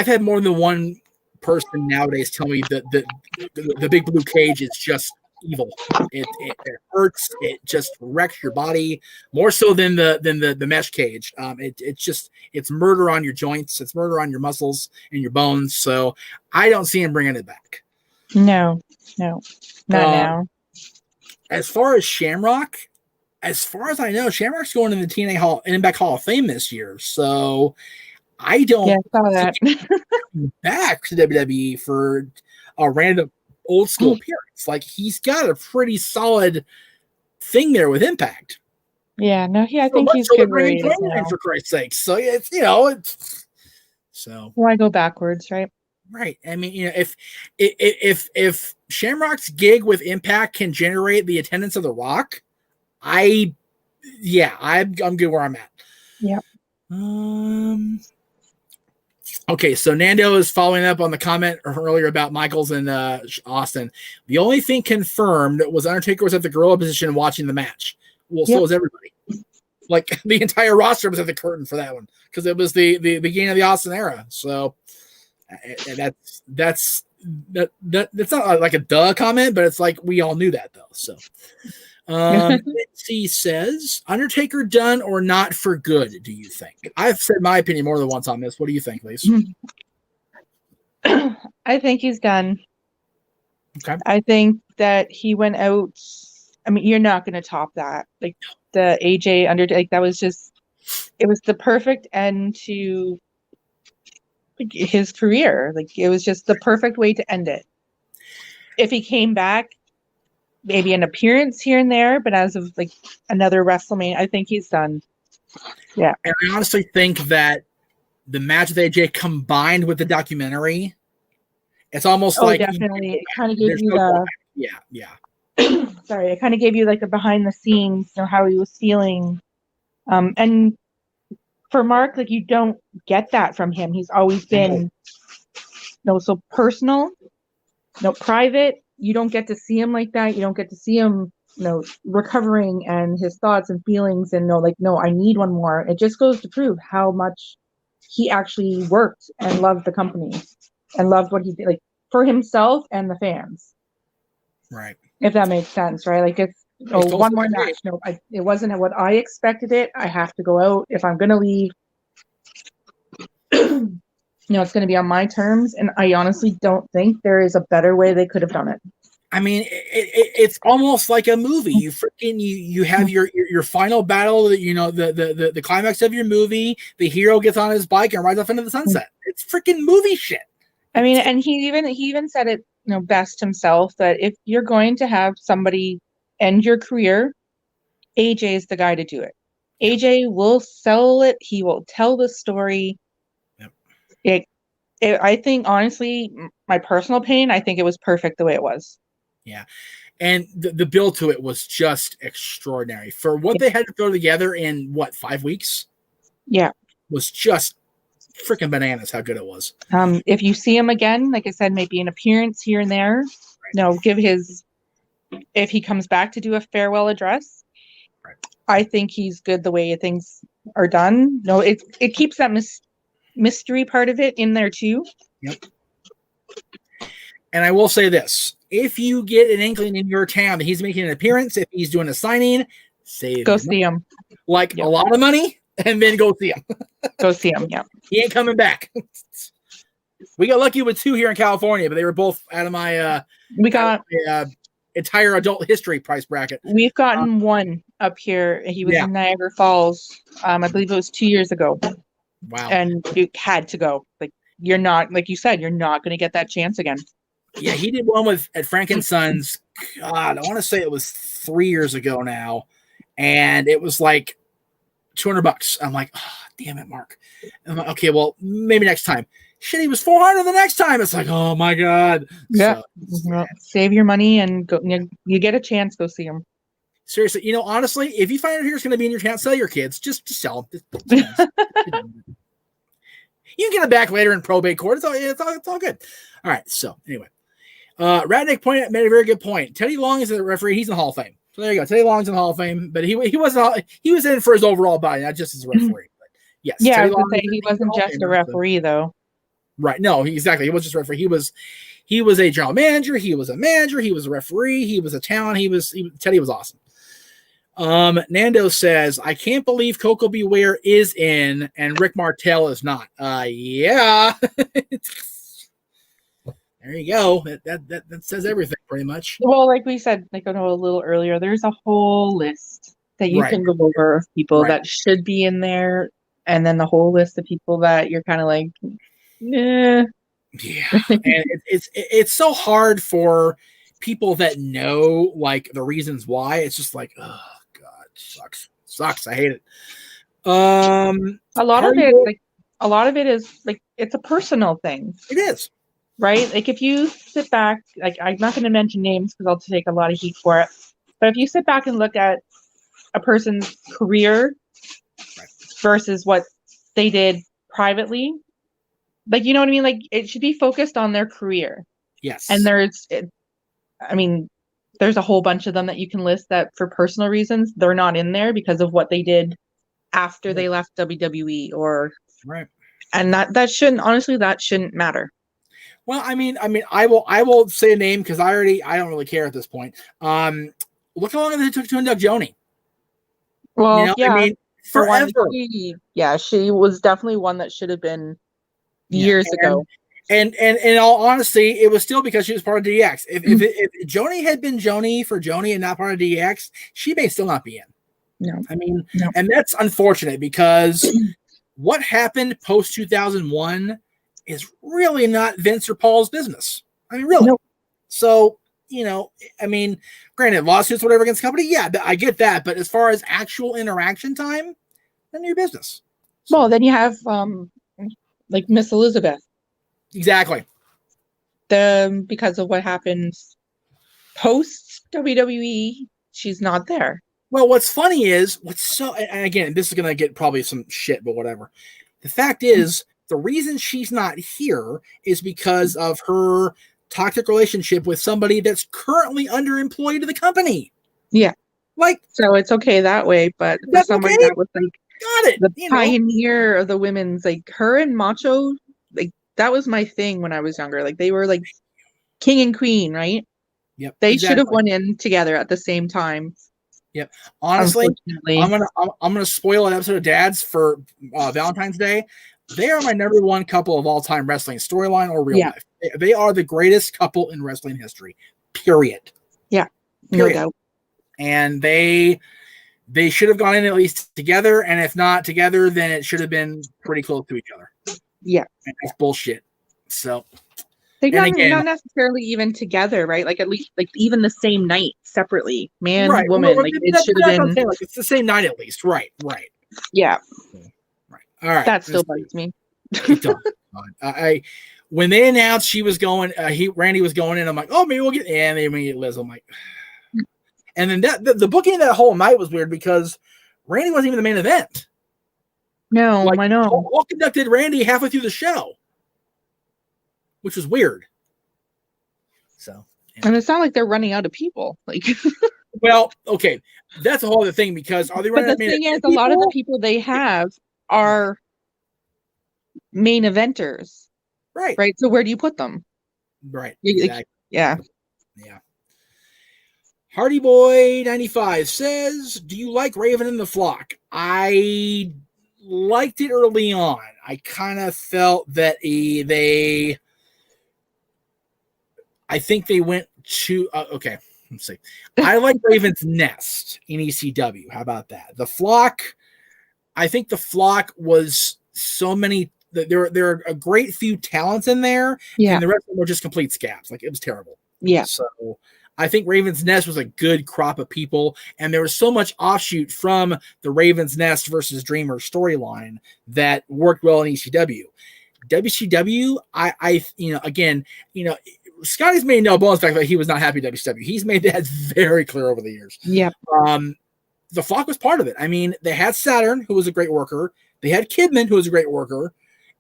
had more than one person nowadays tell me that the big blue cage is just evil. It hurts. It just wrecks your body more so than the mesh cage. It's murder on your joints. It's murder on your muscles and your bones. So I don't see him bringing it back. No, not now. As far as Shamrock, as far as I know, Shamrock's going in the TNA Impact Hall of Fame this year. So I don't saw that. back to WWE for a random old school appearance. Like, he's got a pretty solid thing there with Impact. Yeah, no, I think he's good where he is now. For Christ's sake. So it's so why go backwards, right? Right. I mean, if Shamrock's gig with Impact can generate the attendance of The Rock, I'm good where I'm at. Yeah. Okay, so Nando is following up on the comment earlier about Michaels and Austin. The only thing confirmed was Undertaker was at the gorilla position watching the match. Well, so was everybody. Like, the entire roster was at the curtain for that one because it was the beginning of the Austin era. So that's not like a duh comment, but it's like we all knew that though. So Mitzi says, Undertaker done or not for good, do you think? I've said my opinion more than once on this. What do you think, Lisa? I think he's done. Okay. I think that he went out. I mean, you're not going to top that. Like, the AJ Undertaker, that was just, it was the perfect end to his career. Like, it was just the perfect way to end it. If he came back, maybe an appearance here and there, but as of like another WrestleMania, I think he's done. Yeah. And I honestly think that the match with AJ combined with the documentary, it's almost like definitely. It kind of gave you sorry, it kind of gave you like the behind the scenes, how he was feeling. And for Mark, like, you don't get that from him. He's always been so personal, private. You don't get to see him like that. You don't get to see him, recovering and his thoughts and feelings and no, I need one more. It just goes to prove how much he actually worked and loved the company and loved what he did, like, for himself and the fans. Right. If that makes sense, right? Like, it's one more match. No, it wasn't what I expected it. I have to go out. If I'm going to leave, it's going to be on my terms. And I honestly don't think there is a better way they could have done it. I mean, it's almost like a movie. You have your final battle, the climax of your movie. The hero gets on his bike and rides off into the sunset. It's freaking movie shit. I mean, and he even said it, best himself, that if you're going to have somebody end your career, AJ is the guy to do it. AJ will sell it. He will tell the story. Yep. I think, honestly, my personal opinion, I think it was perfect the way it was. Yeah. And the build to it was just extraordinary. For what they had to throw together in, 5 weeks? Yeah. Was just freaking bananas how good it was. If you see him again, like I said, maybe an appearance here and there. Right. Give his, if he comes back to do a farewell address, right, I think he's good the way things are done. No, it keeps that mystery part of it in there too. Yep. And I will say this: if you get an inkling in your town that he's making an appearance, if he's doing a signing, go see him. Like, a lot of money, and then go see him. Go see him. Yeah, he ain't coming back. We got lucky with 2 here in California, but they were both out of my. We got entire adult history price bracket. We've gotten one up here. He was in Niagara Falls. I believe it was 2 years ago. Wow. And you had to go. Like, you're not, like you said, you're not going to get that chance again. Yeah, he did one at Frank and Sons. God, I want to say it was 3 years ago now, and it was like $200. I'm like, oh, damn it, Mark. I'm like, okay, well, maybe next time. Shit, he was $400 the next time. It's like, oh my God. Yeah. So, save your money and go. You get a chance, go see him. Seriously, honestly, if you find out here's going to be in your town, sell your kids. Just sell them. You can get it back later in probate court. It's all good. All right. So anyway, Radnick made a very good point. Teddy Long is a referee. He's in the Hall of Fame. So there you go. Teddy Long's in the Hall of Fame, but he was in for his overall body, not just as a referee. But yes. Yeah, I was going to say he wasn't just a referee though. Right. No, exactly. He was just a referee. He was a general manager. He was a manager. He was a referee. He was a talent. Teddy was awesome. Nando says, I can't believe Coco Beware is in and Rick Martel is not. Yeah. There you go. That says everything pretty much. Well, like we said, like I know a little earlier, there's a whole list that you Right. can go over of people Right. that should be in there, and then the whole list of people that you're kind of like, yeah. And it's so hard for people that know like the reasons why. It's just like, oh God, sucks. I hate it. a lot of it is like it's a personal thing. It is. Right? Like if you sit back, like I'm not going to mention names because I'll take a lot of heat for it. But if you sit back and look at a person's career versus what they did privately, like, you know what I mean? Like it should be focused on their career. Yes. And there's a whole bunch of them that you can list that for personal reasons, they're not in there because of what they did after they left WWE or. Right. And that shouldn't matter. Well, I mean, I will say a name because I don't really care at this point. Look how long it took to induct Joni. Well, yeah. I mean, forever. She was definitely one that should have been years ago. And in all honesty, it was still because she was part of DX. If Joni had been Joni for Joni and not part of DX, she may still not be in. No. I mean, and that's unfortunate because what happened post 2001 is really not Vince or Paul's business. I mean, really. Nope. So, I mean, granted, lawsuits, whatever against the company, yeah, I get that. But as far as actual interaction time, none of your business. So, well, then you have like Miss Elizabeth. Exactly. Because of what happens post WWE, she's not there. Well, what's funny is and again, this is gonna get probably some shit, but whatever. The fact is, the reason she's not here is because of her toxic relationship with somebody that's currently underemployed to the company. Yeah. Like, so it's okay that way, but for somebody that was like the pioneer of the women's, like her and Macho, like that was my thing when I was younger. Like they were like king and queen, right? Yep. They should have went in together at the same time. Yep. Honestly, I'm gonna spoil an episode of Dads for Valentine's Day. They are my number one couple of all time wrestling, storyline or real life. They are the greatest couple in wrestling history. Period. Yeah. No doubt. And they should have gone in at least together, and if not together, then it should have been pretty close to each other. Yeah. And that's bullshit. So they're not necessarily even together, right? Like at least like even the same night separately, man, woman. Well, like it should have been like it's the same night at least. Right. Yeah. Right. All right. That still bugs me. When they announced she was going, Randy was going in, I'm like, oh, maybe we'll get Liz. I'm like, and then the booking of that whole night was weird because Randy wasn't even the main event. No, like, I know. Paul conducted Randy halfway through the show, which was weird. So, and it's not like they're running out of people. Like, well, okay, that's a whole other thing because are they running? But the thing is, a lot of the people they have are main eventers, right? So where do you put them? Right. Exactly. Yeah. Hardy Boy 95 says, "Do you like Raven and the Flock?" I liked it early on. I kind of felt that I think they went to okay. Let's see. I like Raven's Nest in ECW. How about that? The Flock. I think the Flock was so many. There are a great few talents in there, and the rest of them were just complete scabs. Like it was terrible. Yeah. So I think Raven's Nest was a good crop of people, and there was so much offshoot from the Raven's Nest versus Dreamer storyline that worked well in ECW. WCW, Scotty's made no bones fact that he was not happy with WCW. He's made that very clear over the years. Yeah. The Flock was part of it. I mean, they had Saturn, who was a great worker. They had Kidman, who was a great worker.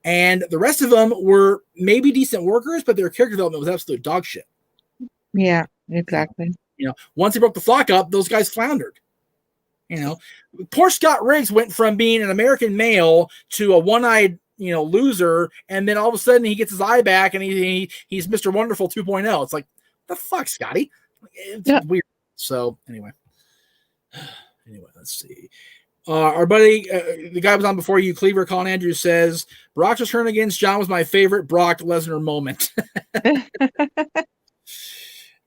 And the rest of them were maybe decent workers, but their character development was absolute dog shit. Yeah, exactly. Once they broke the Flock up, those guys floundered. Poor Scott Riggs went from being an American male to a one-eyed loser, and then all of a sudden he gets his eye back and he's Mr. Wonderful 2.0. It's like, the fuck, Scotty? It's weird. So anyway, let's see. Our buddy, the guy was on before you, Cleaver Colin Andrews, says Brock's return against John was my favorite Brock Lesnar moment.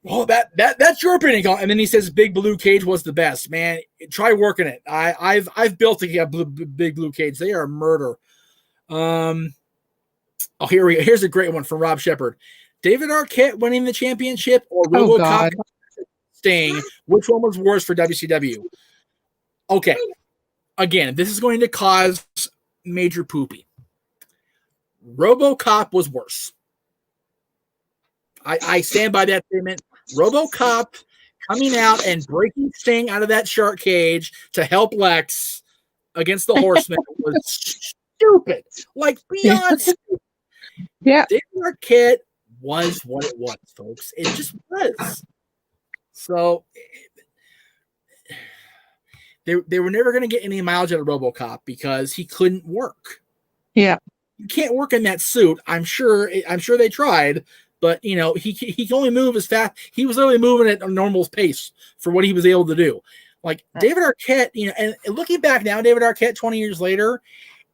Oh, that's your opinion, Colin. And then he says Big Blue Cage was the best. Man, try working it. I've built a Big Blue Cage. They are murder. Here we go. Here's a great one from Rob Shepard. David Arquette winning the championship or RoboCop Sting? Which one was worse for WCW? Okay. Again, this is going to cause major poopy. RoboCop was worse. I stand by that statement. RoboCop coming out and breaking Sting out of that shark cage to help Lex against the Horsemen was stupid. Like, beyond stupid. Yeah. David Arquette was what it was, folks. It just was. So they were never going to get any mileage out of RoboCop because he couldn't work. Yeah. You can't work in that suit. I'm sure they tried, but he can only move as fast. He was literally moving at a normal pace for what he was able to do. Like David Arquette, and looking back now, David Arquette 20 years later,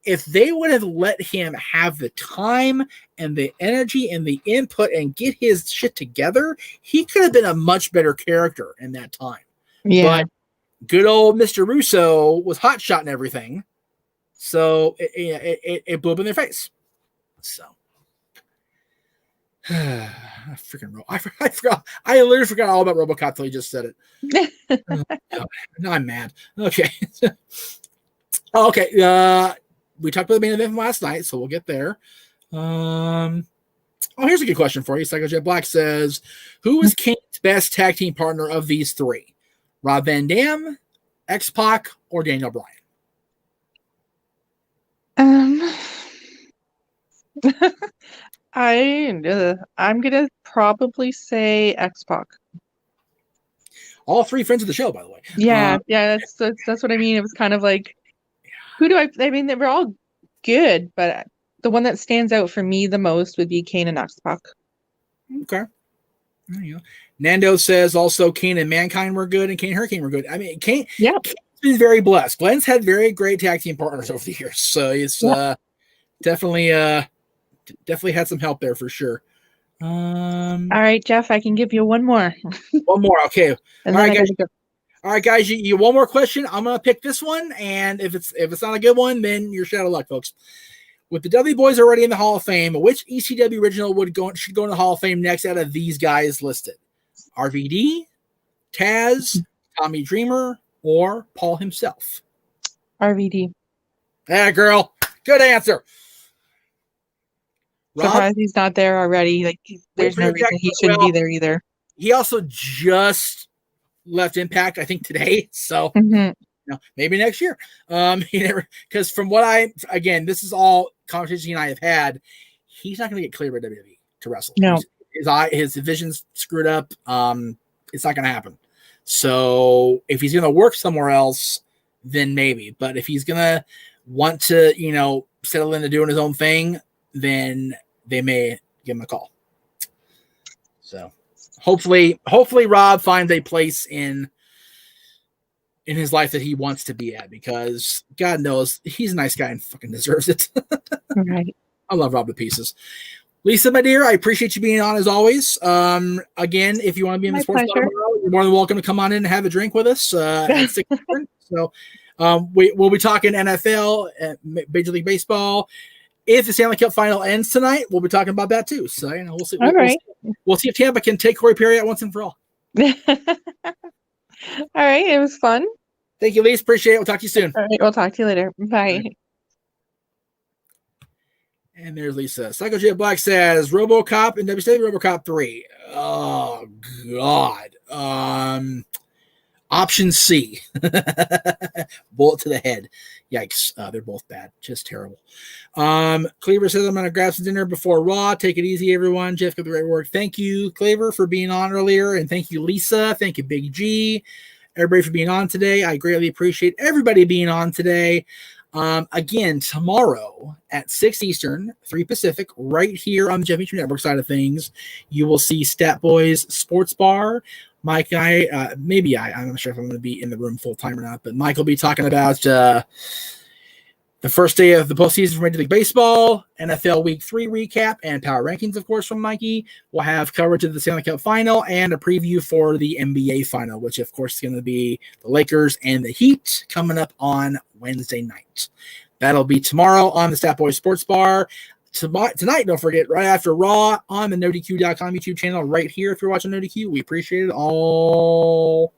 if they would have let him have the time and the energy and the input and get his shit together, he could have been a much better character in that time. Yeah. But good old Mr. Russo was hotshotting everything. So it blew up in their face. So I forgot. I literally forgot all about RoboCop till you just said it. Now I'm mad. Okay. Okay. We talked about the main event from last night, so we'll get there. Here's a good question for you. Psycho Jet Black says, who is Kane's best tag team partner of these three? Rob Van Dam, X-Pac, or Daniel Bryan? I'm gonna probably say X-Pac. All three friends of the show, by the way. Yeah, that's what I mean. It was kind of like, who do I mean, they were all good, but the one that stands out for me the most would be Kane and X-Pac. Okay. There you go. Nando says also Kane and Mankind were good and Kane and Hurricane were good. I mean, Kane's been very blessed. Glenn's had very great tag team partners over the years, so it's definitely had some help there for sure. All right, Jeff, I can give you one more. One more, okay. And all right, guys, you one more question. I'm gonna pick this one, and if it's not a good one, then you're shit out of luck, folks. With the Dudley Boys already in the Hall of Fame, which ECW original should go in the Hall of Fame next out of these guys listed? RVD, Taz, Tommy Dreamer, or Paul himself? RVD. Yeah, girl. Good answer. Surprised he's not there already. Like, there's no reason he shouldn't be there either. He also just left Impact, I think, today. So maybe next year. Because from what this is all conversations he and I have had, he's not going to get cleared by WWE to wrestle. No. His vision's screwed up. It's not going to happen. So if he's going to work somewhere else, then maybe. But if he's going to want to, settle into doing his own thing, then they may give him a call. So hopefully Rob finds a place in his life that he wants to be at, because God knows he's a nice guy and fucking deserves it. Right. I love Rob to pieces. Lisa, my dear, I appreciate you being on as always. Again, if you want to be in the sports tomorrow, you're more than welcome to come on in and have a drink with us at 6. So we'll be talking NFL, Major League Baseball. If the Stanley Cup final ends tonight, we'll be talking about that too. So we'll see. We'll see if Tampa can take Corey Perry out once and for all. All right, it was fun. Thank you, Lisa. Appreciate it. We'll talk to you soon. All right, we'll talk to you later. Bye. And there's Lisa. Psycho Jet Black says RoboCop and WCW RoboCop 3. Oh God. Option C. Bullet to the head. Yikes. They're both bad. Just terrible. Cleaver says I'm gonna grab some dinner before Raw. Take it easy, everyone. Jeff, got the great work. Thank you, Cleaver, for being on earlier, and thank you, Lisa. Thank you, Big G. Everybody for being on today. I greatly appreciate everybody being on today. Again, tomorrow at 6 Eastern, 3 Pacific, right here on the Jeff Meacham Network side of things, you will see Stat Boys Sports Bar. Mike and I'm not sure if I'm going to be in the room full time or not, but Mike will be talking about the first day of the postseason for Major League Baseball, NFL Week 3 recap, and power rankings, of course, from Mikey. We'll have coverage of the Stanley Cup Final and a preview for the NBA Final, which, of course, is going to be the Lakers and the Heat coming up on Wednesday night. That'll be tomorrow on the Stat Boys Sports Bar. Tonight, don't forget, right after Raw on the NoDQ.com YouTube channel right here if you're watching NoDQ. We appreciate it. All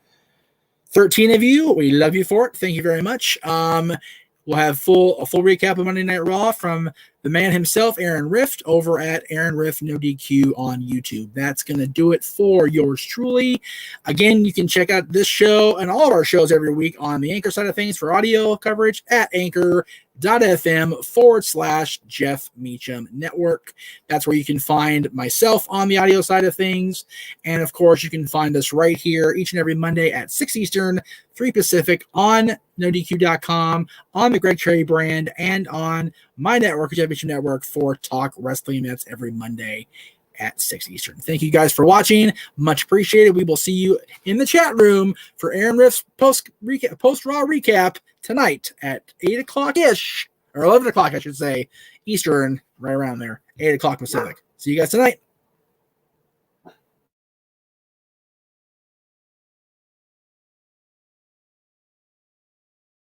13 of you. We love you for it. Thank you very much. We'll have a full recap of Monday Night Raw from the man himself, Aaron Rift, over at Aaron Rift No DQ on YouTube. That's going to do it for yours truly. Again, you can check out this show and all of our shows every week on the Anchor side of things for audio coverage at anchor.fm/Jeff Meacham Network. That's where you can find myself on the audio side of things. And of course, you can find us right here each and every Monday at 6 Eastern, 3 Pacific on NoDQ.com, on the Greg Cherry brand, and on my network, Jeff Meacham Network, for Talk Wrestling. That's every Monday at 6 Eastern. Thank you guys for watching. Much appreciated. We will see you in the chat room for Aaron Riff's post-Raw recap tonight at 8 o'clock-ish, or 11 o'clock, I should say, Eastern, right around there, 8 o'clock Pacific. See you guys tonight.